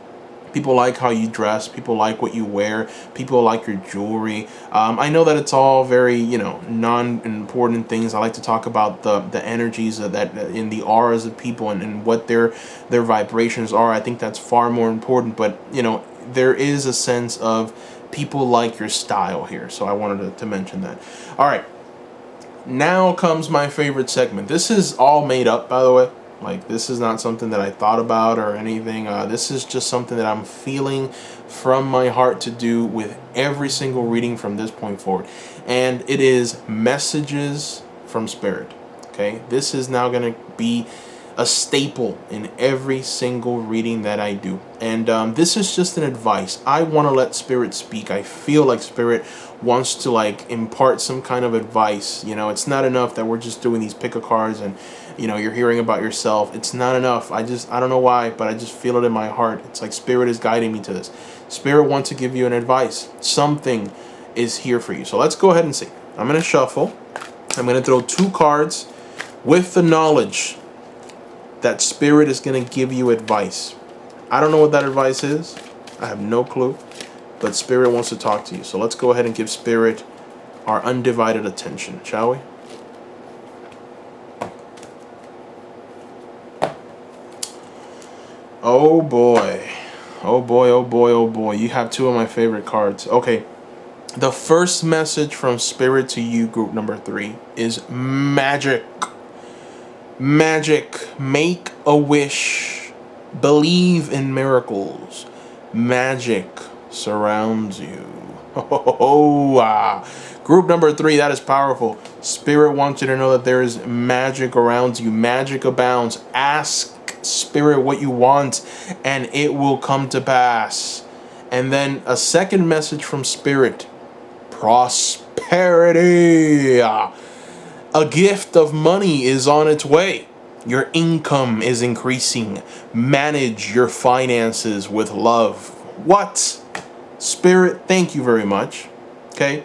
people like how you dress, people like what you wear, people like your jewelry. I know that it's all very, you know, non-important things. I like to talk about the energies that in the auras of people and what their vibrations are. I think that's far more important. But, you know, there is a sense of people like your style here. So I wanted to mention that. All right. Now comes my favorite segment. This is all made up, by the way. Like, this is not something that I thought about or anything. This is just something that I'm feeling from my heart to do with every single reading from this point forward. And it is messages from Spirit. Okay? This is now going to be a staple in every single reading that I do. And this is just an advice. I want to let Spirit speak. I feel like Spirit wants to, like, impart some kind of advice. You know, it's not enough that we're just doing these pick a cards and, you know, you're hearing about yourself. It's not enough. I don't know why, but I just feel it in my heart. It's like Spirit is guiding me to this. Spirit wants to give you an advice. Something is here for you. So let's go ahead and see. I'm going to shuffle. I'm going to throw 2 cards with the knowledge that Spirit is going to give you advice. I don't know what that advice is. I have no clue. But Spirit wants to talk to you. So let's go ahead and give Spirit our undivided attention, shall we? Oh boy. Oh boy, oh boy, oh boy. You have 2 of my favorite cards. Okay. The first message from Spirit to you, group number 3, is magic. Magic. Make a wish. Believe in miracles. Magic surrounds you. Group number 3, that is powerful. Spirit wants you to know that there is magic around you. Magic abounds. Ask Spirit what you want and it will come to pass. And then a second message from Spirit. Prosperity. A gift of money is on its way. Your income is increasing. Manage your finances with love. What? Spirit, thank you very much. Okay?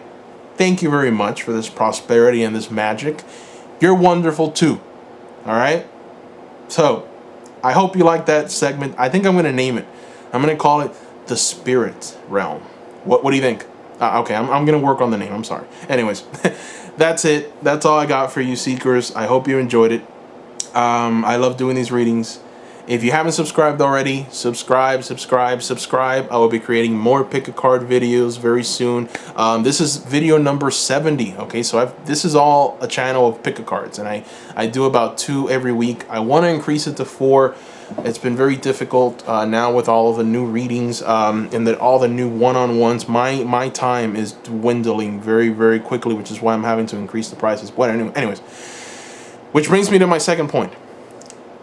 Thank you very much for this prosperity and this magic. You're wonderful too. Alright? So, I hope you like that segment. I think I'm going to name it. I'm going to call it the Spirit Realm. What do you think? Okay, I'm going to work on the name. I'm sorry. Anyways, that's it. That's all I got for you, Seekers. I hope you enjoyed it. I love doing these readings. If you haven't subscribed already, subscribe. I will be creating more pick a card videos very soon. This is video number 70. Okay, so this is all a channel of pick a cards, and I do about 2 every week. I want to increase it to 4. It's been very difficult now with all of the new readings and all the new one-on-ones. My time is dwindling very, very quickly, which is why I'm having to increase the prices. But anyways, which brings me to my second point.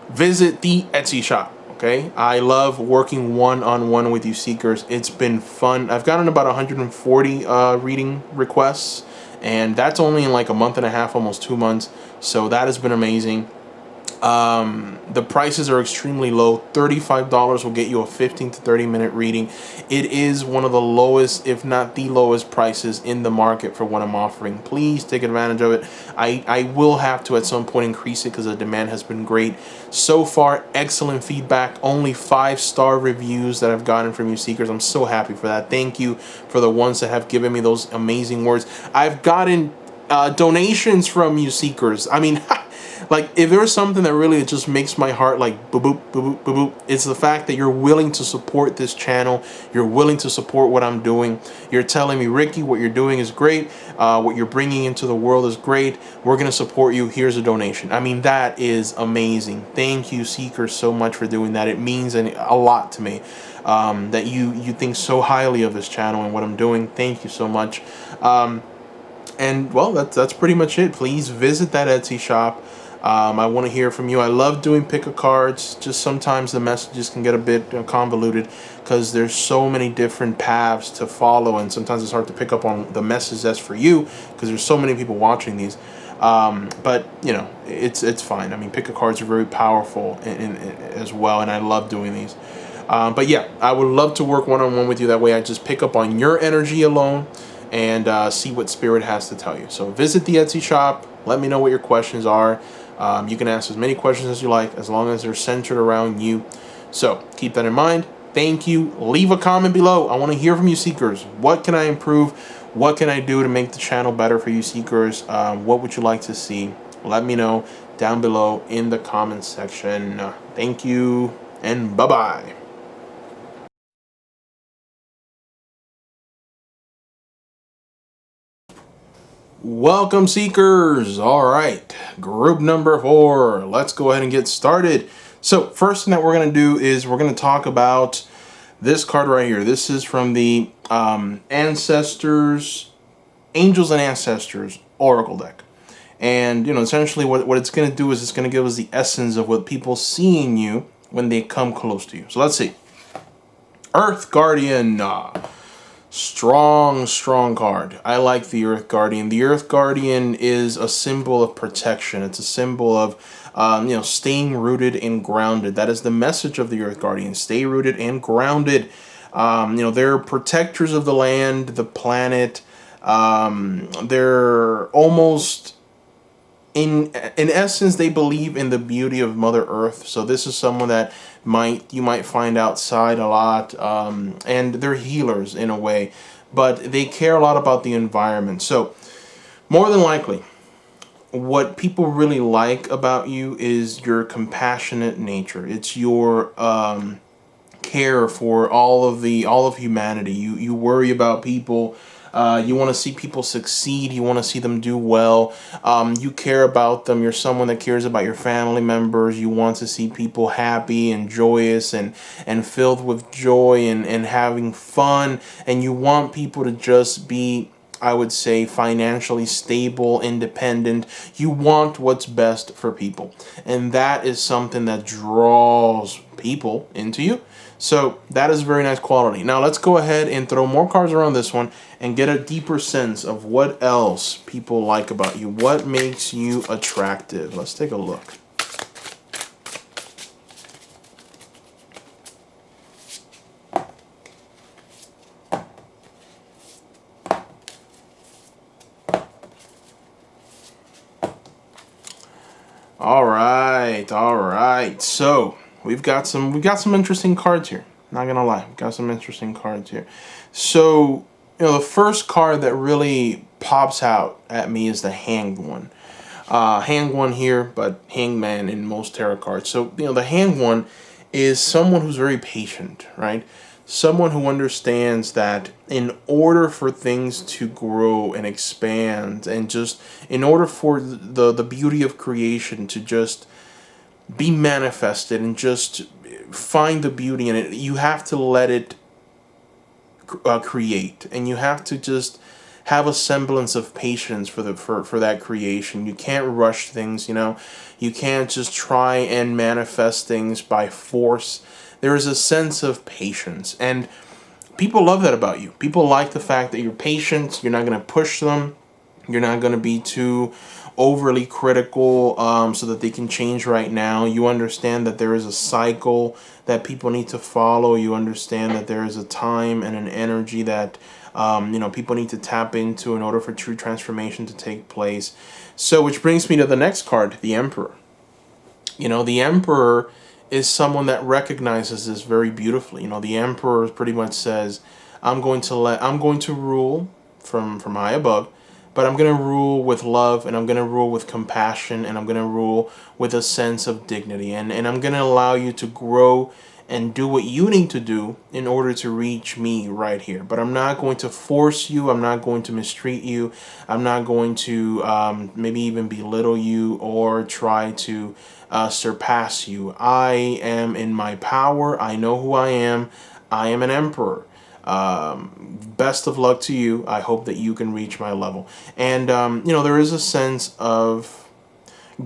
Visit the Etsy shop. Okay, I love working one-on-one with you seekers. It's been fun. I've gotten about 140 reading requests, and that's only in like a month and a half, almost 2 months. So that has been amazing. The prices are extremely low. $35 will get you a 15 to 30 minute reading. It is one of the lowest, if not the lowest prices in the market for what I'm offering. Please take advantage of it. I will have to at some point increase it because the demand has been great. So far, excellent feedback. Only 5-star reviews that I've gotten from you seekers. I'm so happy for that. Thank you for the ones that have given me those amazing words. I've gotten donations from you seekers. I mean, like, if there's something that really just makes my heart like boop boop boop boop boop boop, it's the fact that you're willing to support this channel. You're willing to support what I'm doing. You're telling me, Ricky, what you're doing is great. What you're bringing into the world is great. We're gonna support you. Here's a donation. I mean, that is amazing. Thank you, seekers, so much for doing that. It means a lot to me that you think so highly of this channel and what I'm doing. Thank you so much. And well, that's pretty much it. Please visit that Etsy shop. I want to hear from you. I love doing pick-a-cards. Just sometimes the messages can get a bit convoluted because there's so many different paths to follow, and sometimes it's hard to pick up on the message that's for you because there's so many people watching these. But you know, it's fine. I mean, pick-a-cards are very powerful as well, and I love doing these. But yeah, I would love to work one-on-one with you. That way I just pick up on your energy alone and see what Spirit has to tell you. So visit the Etsy shop. Let me know what your questions are. You can ask as many questions as you like, as long as they're centered around you. So keep that in mind. Thank you. Leave a comment below. I want to hear from you seekers. What can I improve? What can I do to make the channel better for you seekers? What would you like to see? Let me know down below in the comments section. Thank you, and bye-bye. Welcome, seekers. All right, group number 4. Let's go ahead and get started. So first thing that we're going to do is we're going to talk about this card right here. This is from the Ancestors, Angels and Ancestors Oracle deck. And, you know, essentially what it's going to do is it's going to give us the essence of what people see in you when they come close to you. So let's see. Earth Guardian. Strong card. I like the Earth Guardian. The Earth Guardian is a symbol of protection. It's a symbol of, you know, staying rooted and grounded. That is the message of the Earth Guardian. Stay rooted and grounded. You know, they're protectors of the land, the planet. They're almost, in essence, they believe in the beauty of Mother Earth. So this is someone that you might find outside a lot, and they're healers in a way, but they care a lot about the environment. So more than likely, what people really like about you is your compassionate nature. It's your care for all of humanity. You worry about people. You want to see people succeed. You want to see them do well. You care about them. You're someone that cares about your family members. You want to see people happy and joyous and filled with joy and having fun. And you want people to just be, I would say, financially stable, independent. You want what's best for people. And that is something that draws people into you. So that is a very nice quality. Now let's go ahead and throw more cards around this one and get a deeper sense of what else people like about you. What makes you attractive? Let's take a look. All right. So we've got some interesting cards here. Not gonna lie, we've got some interesting cards here. So, you know, the first card that really pops out at me is the Hanged One. Hanged One here, but Hangman in most tarot cards. So, you know, the Hanged One is someone who's very patient, right? Someone who understands that in order for things to grow and expand, and just in order for the beauty of creation to just be manifested and just find the beauty in it, you have to let it create, and you have to just have a semblance of patience for that creation. You can't rush things, you know. You can't just try and manifest things by force. There is a sense of patience, and people love that about you. People like the fact that you're patient. You're not going to push them. You're not going to be too overly critical, so that they can change right now. You understand that there is a cycle that people need to follow. You understand that there is a time and an energy that people need to tap into in order for true transformation to take place. So, which brings me to the next card, the Emperor. The Emperor is someone that recognizes this very beautifully. The Emperor pretty much says, I'm going to rule from high above, but I'm going to rule with love, and I'm going to rule with compassion, and I'm going to rule with a sense of dignity. And I'm going to allow you to grow and do what you need to do in order to reach me right here. But I'm not going to force you. I'm not going to mistreat you. I'm not going to maybe even belittle you or try to surpass you. I am in my power. I know who I am. I am an emperor. Best of luck to you. I hope that you can reach my level. And, there is a sense of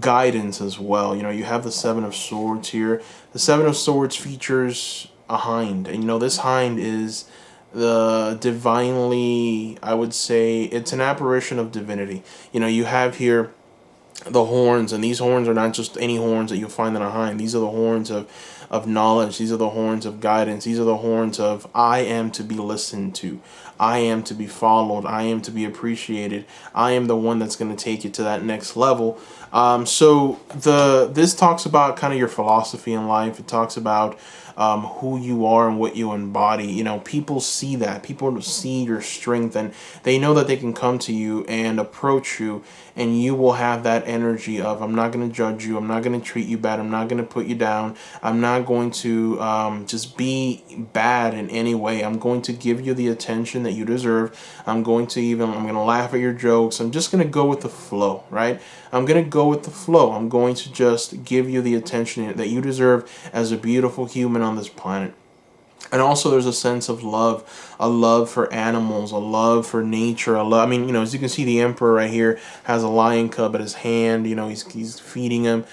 guidance as well. You have the Seven of Swords here. The Seven of Swords features a hind. And, this hind is the divinely, I would say, it's an apparition of divinity. You have here the horns, and these horns are not just any horns that you'll find in a hind. These are the horns of knowledge. These are the horns of guidance. These are the horns of I am to be listened to. I am to be followed. I am to be appreciated. I am the one that's going to take you to that next level. So this talks about kind of your philosophy in life. It talks about who you are and what you embody. People see that. People see your strength, and they know that they can come to you and approach you, and you will have that energy of, I'm not going to judge you. I'm not going to treat you bad. I'm not going to put you down. I'm not going to just be bad in any way. I'm going to give you the attention that you deserve. I'm going to laugh at your jokes. I'm just going to go with the flow, right? I'm going to go with the flow. I'm going to just give you the attention that you deserve as a beautiful human on this planet. And also there's a sense of love, a love for animals, a love for nature, as you can see, the Emperor right here has a lion cub at his hand. He's feeding him,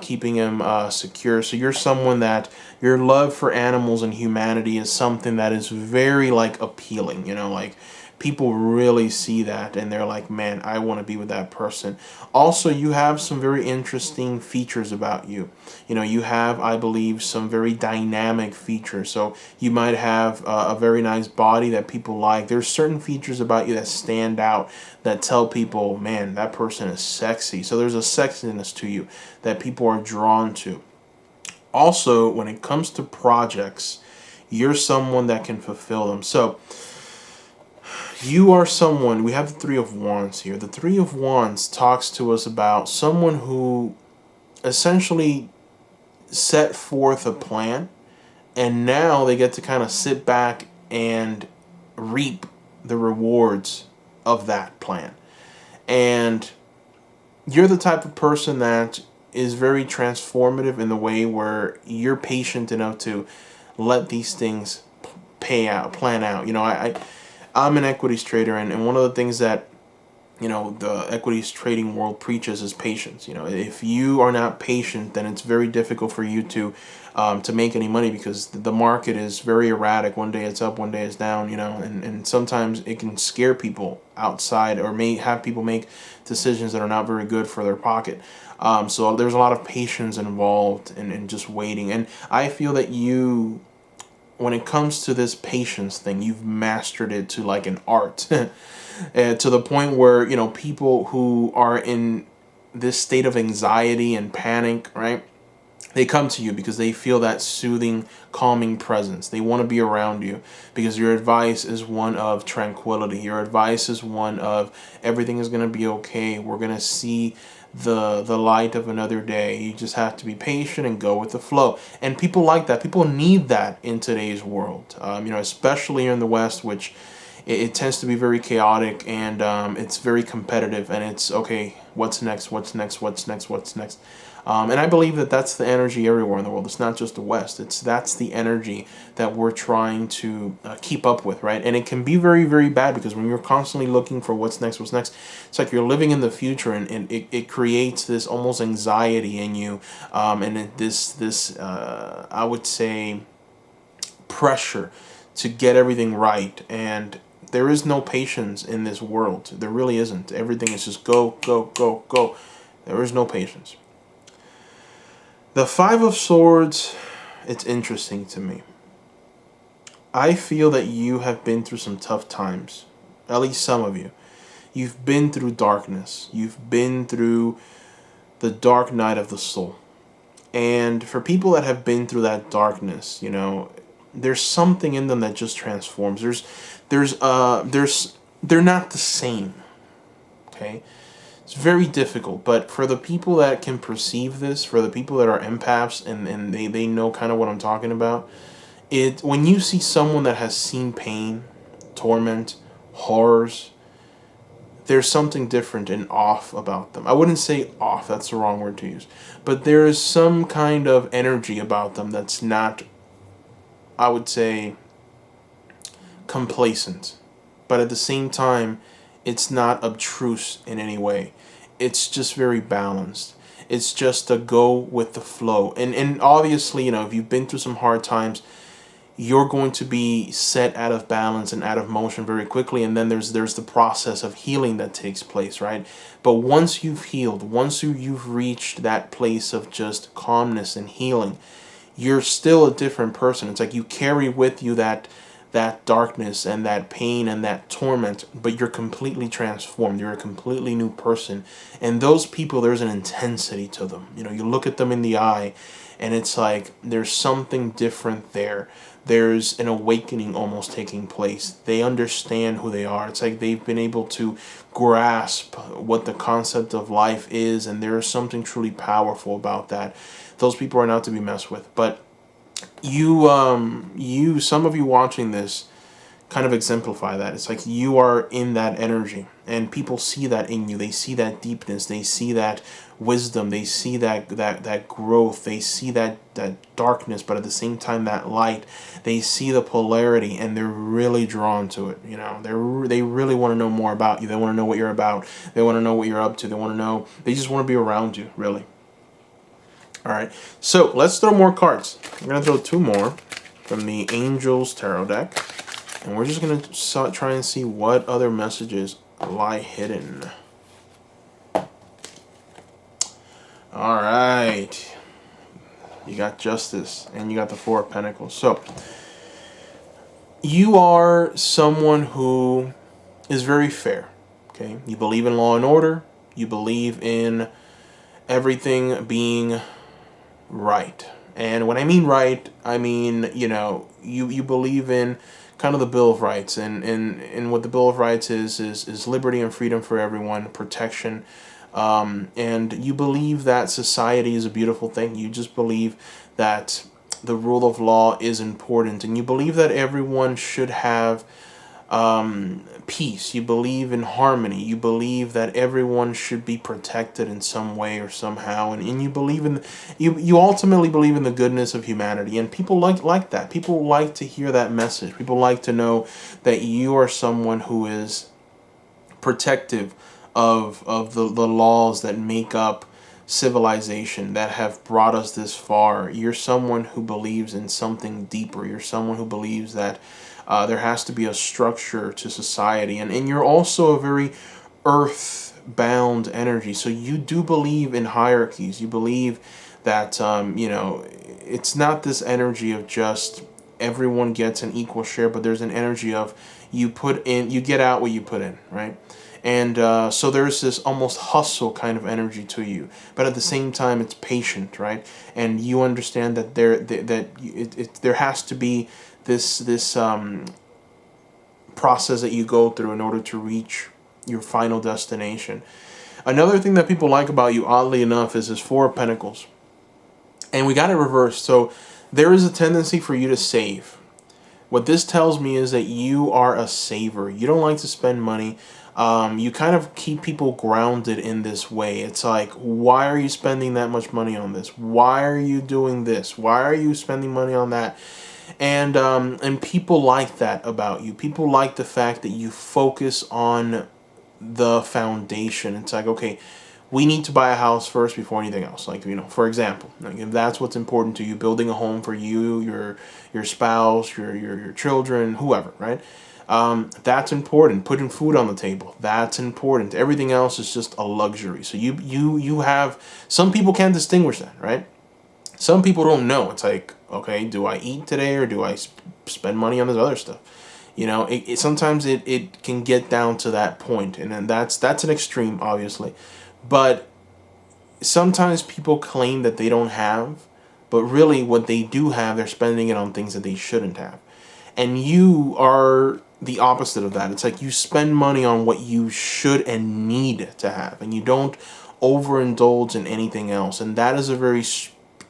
keeping him secure. So you're someone that your love for animals and humanity is something that is very appealing, people really see that and they're like, man, I want to be with that person. Also, you have some very interesting features about you. You have, I believe, some very dynamic features. So you might have a very nice body that people like. There's certain features about you that stand out that tell people, man, that person is sexy. So there's a sexiness to you that people are drawn to. Also, when it comes to projects, you're someone that can fulfill them. So you are someone, we have the Three of Wands here. The Three of Wands talks to us about someone who essentially set forth a plan, and now they get to kind of sit back and reap the rewards of that plan. And you're the type of person that is very transformative in the way where you're patient enough to let these things plan out. I'm an equities trader, and one of the things that the equities trading world preaches is patience. If you are not patient, then it's very difficult for you to make any money, because the market is very erratic. One day it's up, one day it's down. And sometimes it can scare people outside, or may have people make decisions that are not very good for their pocket. So there's a lot of patience involved in just waiting, and I feel that when it comes to this patience thing, you've mastered it to an art, to the point where, people who are in this state of anxiety and panic, right? They come to you because they feel that soothing, calming presence. They want to be around you because your advice is one of tranquility. Your advice is one of everything is going to be okay. We're going to see the light of another day. You just have to be patient and go with the flow. And people like that. People need that in today's world. Especially here in the West, which it tends to be very chaotic, and it's very competitive, and it's okay, what's next? And I believe that that's the energy everywhere in the world. It's not just the West. That's the energy that we're trying to keep up with, right? And it can be very, very bad, because when you're constantly looking for what's next, it's like you're living in the future, and it creates this almost anxiety in you, and this I would say pressure to get everything right. And there is no patience in this world. There really isn't. Everything is just go, go, go, go. There is no patience. The Five of Swords, it's interesting to me. I feel that you have been through some tough times. At least some of you. You've been through darkness. You've been through the dark night of the soul. And for people that have been through that darkness, there's something in them that just transforms. They're not the same. Okay? It's very difficult, but for the people that can perceive this, for the people that are empaths, and they know kind of what I'm talking about, when you see someone that has seen pain, torment, horrors, there's something different and off about them. I wouldn't say off, that's the wrong word to use, but there is some kind of energy about them that's not, I would say, complacent, but at the same time, it's not obtruse in any way. It's just very balanced. It's just a go with the flow. And obviously, if you've been through some hard times, you're going to be set out of balance and out of motion very quickly. And then there's the process of healing that takes place, right? But once you've healed, once you've reached that place of just calmness and healing, you're still a different person. It's like you carry with you that darkness and that pain and that torment, but you're completely transformed. You're a completely new person. And those people, there's an intensity to them. You look at them in the eye, and it's like there's something different there. There's an awakening almost taking place. They understand who they are. It's like they've been able to grasp what the concept of life is, and there is something truly powerful about that. Those people are not to be messed with. But some of you watching this kind of exemplify that. It's like you are in that energy, and people see that in you. They see that deepness. They see that wisdom. They see that growth. They see that darkness, but at the same time that light. They see the polarity, and they're really drawn to it. They really want to know more about you. They want to know what you're about. They want to know what you're up to. They just want to be around you, really. All right, so let's throw more cards. I'm going to throw 2 more from the Angels Tarot deck. And we're just going to try and see what other messages lie hidden. All right. You got Justice, and you got the 4 of Pentacles. So, you are someone who is very fair. Okay? You believe in law and order. You believe in everything being right. And when I mean right, I mean, you believe in kind of the Bill of Rights, and what the Bill of Rights is liberty and freedom for everyone, protection, and you believe that society is a beautiful thing. You just believe that the rule of law is important, and you believe that everyone should have peace. You believe in harmony. You believe that everyone should be protected in some way or somehow, and you believe in you ultimately believe in the goodness of humanity, and people like that. People like to hear that message. People like to know that you are someone who is protective of the laws that make up civilization, that have brought us this far. You're someone who believes in something deeper. You're someone who believes that there has to be a structure to society, and you're also a very earth-bound energy. So you do believe in hierarchies. You believe that it's not this energy of just everyone gets an equal share, but there's an energy of you get out what you put in, right? And so there's this almost hustle kind of energy to you, but at the same time it's patient, right? And you understand that there has to be this process that you go through in order to reach your final destination. Another thing that people like about you, oddly enough, is this 4 of Pentacles. And we got it reversed. So there is a tendency for you to save. What this tells me is that you are a saver. You don't like to spend money. You kind of keep people grounded in this way. It's like, why are you spending that much money on this? Why are you doing this? Why are you spending money on that? And people like that about you. People like the fact that you focus on the foundation. It's like, okay, we need to buy a house first before anything else. Like, for example, like if that's what's important to you, building a home for you, your spouse, your children, whoever, right? That's important. Putting food on the table, that's important. Everything else is just a luxury. So you have, some people can't distinguish that, right? Some people don't know. It's like, okay, do I eat today or do I spend money on this other stuff? Sometimes it can get down to that point, and then that's an extreme, obviously. But sometimes people claim that they don't have, but really what they do have, they're spending it on things that they shouldn't have. And you are the opposite of that. It's like you spend money on what you should and need to have, and you don't overindulge in anything else. And that is a very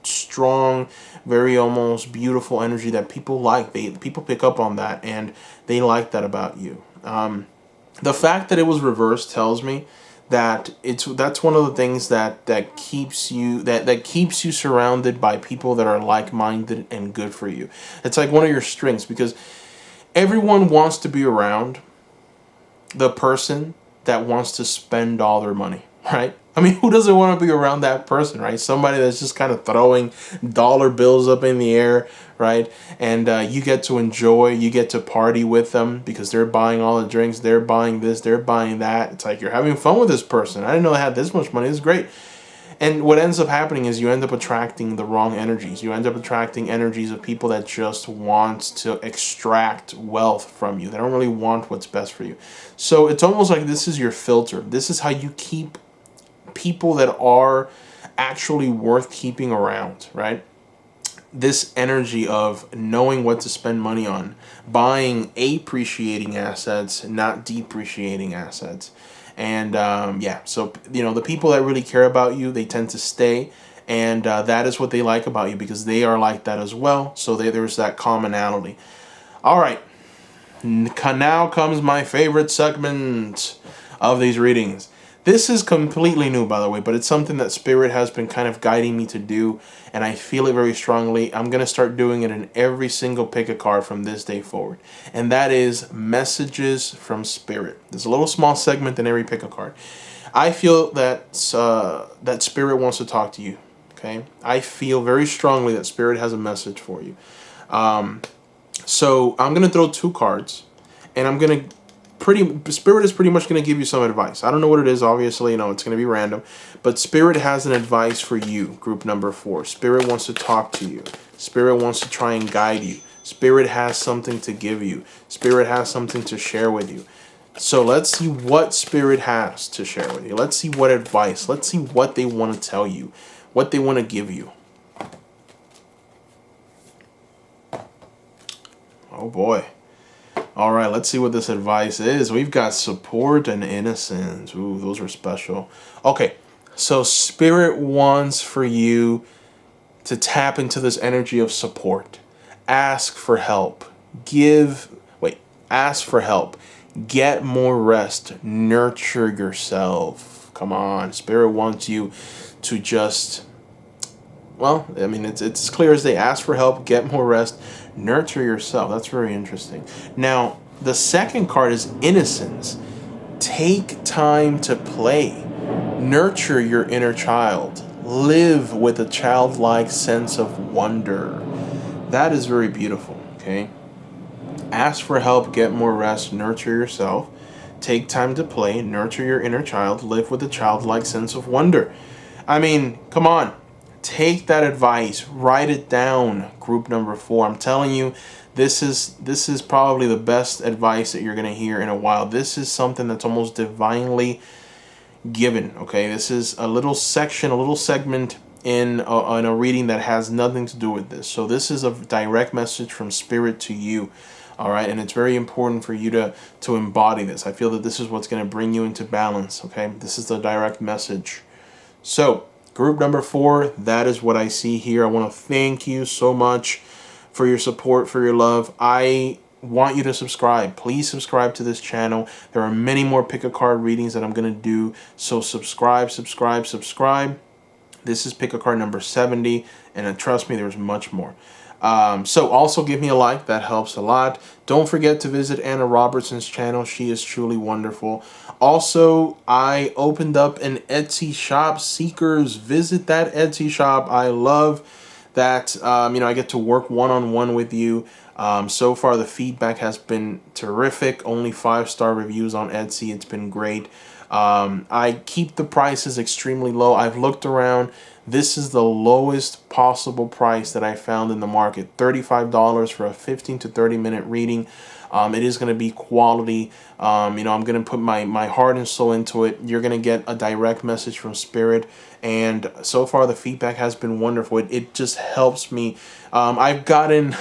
strong, very almost beautiful energy that people like. People pick up on that, and they like that about you. The fact that it was reversed tells me that that's one of the things that keeps you surrounded by people that are like-minded and good for you. It's like one of your strengths, because everyone wants to be around the person that wants to spend all their money, right? I mean, who doesn't want to be around that person, right? Somebody that's just kind of throwing dollar bills up in the air, right? And you get to enjoy, you get to party with them because they're buying all the drinks, they're buying this, they're buying that. It's like you're having fun with this person. I didn't know they had this much money. This is great. And what ends up happening is you end up attracting the wrong energies. You end up attracting energies of people that just want to extract wealth from you. They don't really want what's best for you. So it's almost like this is your filter. This is how you keep people that are actually worth keeping around, right? This energy of knowing what to spend money on, buying appreciating assets, not depreciating assets. And so the people that really care about you, they tend to stay, and that is what they like about you, because they are like that as well. So there's that commonality. All right, now comes my favorite segment of these readings. This is completely new, by the way, but it's something that Spirit has been kind of guiding me to do, and I feel it very strongly. I'm going to start doing it in every single pick a card from this day forward, and that is messages from Spirit. There's a little small segment in every pick a card. I feel that that Spirit wants to talk to you, okay? I feel very strongly that Spirit has a message for you. So I'm going to throw two cards, and I'm going to Spirit is pretty much going to give you some advice. I don't know what it is, obviously, it's going to be random, but Spirit has an advice for you, group number 4. Spirit wants to talk to you. Spirit wants to try and guide you. Spirit has something to give you. Spirit has something to share with you. So let's see what Spirit has to share with you. Let's see what advice. Let's see what they want to tell you, what they want to give you. Oh boy. All right, let's see what this advice is. We've got support and innocence. Ooh, those are special. Okay, so Spirit wants for you to tap into this energy of support. Ask for help. Ask for help. Get more rest. Nurture yourself. Come on, Spirit wants you to just... Well, I mean, it's clear as day. Ask for help, get more rest, nurture yourself. That's very interesting. Now, the second card is innocence. Take time to play. Nurture your inner child. Live with a childlike sense of wonder. That is very beautiful, okay? Ask for help, get more rest, nurture yourself. Take time to play, nurture your inner child, live with a childlike sense of wonder. I mean, come on. Take that advice, write it down, group number 4. I'm telling you, this is probably the best advice that you're going to hear in a while. This is something that's almost divinely given, okay? This is a little section, a little segment in a reading that has nothing to do with this. So this is a direct message from Spirit to you, all right? And it's very important for you to embody this. I feel that this is what's going to bring you into balance, okay? This is the direct message. So, group number 4, that is what I see here. I want to thank you so much for your support, for your love. I want you to subscribe. Please subscribe to this channel. There are many more pick a card readings that I'm going to do. So subscribe, subscribe, subscribe. This is pick a card number 70, and trust me, there's much more. So also give me a like. That helps a lot. Don't forget to visit Anna Robertson's channel. She is truly wonderful. Also, I opened up an Etsy shop. Seekers, visit that Etsy shop. I love that, I get to work one-on-one with you. So far, the feedback has been terrific. Only 5-star reviews on Etsy. It's been great. I keep the prices extremely low. I've looked around. This is the lowest possible price that I found in the market. $35 for a 15 to 30 minute reading. It is going to be quality. I'm going to put my heart and soul into it. You're going to get a direct message from Spirit. And so far, the feedback has been wonderful. It just helps me. I've gotten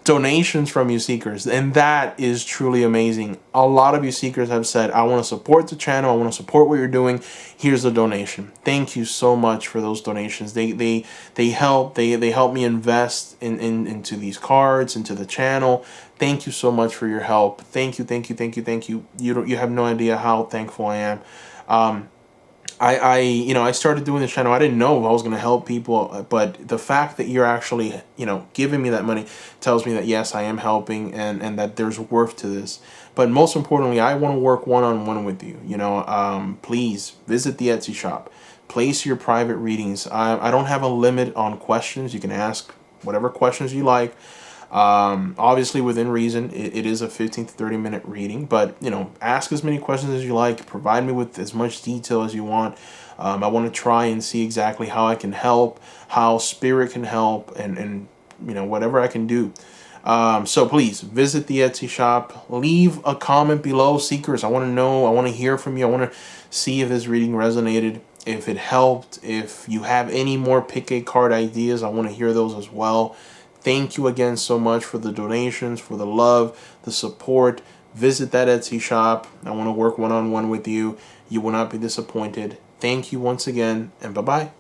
donations from you seekers, and that is truly amazing. A lot of you seekers have said, I want to support the channel. I want to support what you're doing. Here's a donation. Thank you so much for those donations. They help. They help me invest into these cards, into the channel. Thank you so much for your help. Thank you, thank you, thank you, thank you. You have no idea how thankful I am. I started doing this channel. I didn't know if I was going to help people, but the fact that you're actually, giving me that money tells me that yes, I am helping, and that there's worth to this. But most importantly, I want to work one-on-one with you. Please visit the Etsy shop. Place your private readings. I don't have a limit on questions. You can ask whatever questions you like. Obviously within reason. It is a 15 to 30 minute reading, but ask as many questions as you like. Provide me with as much detail as you want. I want to try and see exactly how I can help, how Spirit can help, and whatever I can do. So please visit the Etsy shop. Leave a comment below, seekers. I want to know. I want to hear from you. I want to see if this reading resonated, if it helped. If you have any more pick a card ideas, I want to hear those as well. Thank you again so much for the donations, for the love, the support. Visit that Etsy shop. I want to work one-on-one with you. You will not be disappointed. Thank you once again, and bye-bye.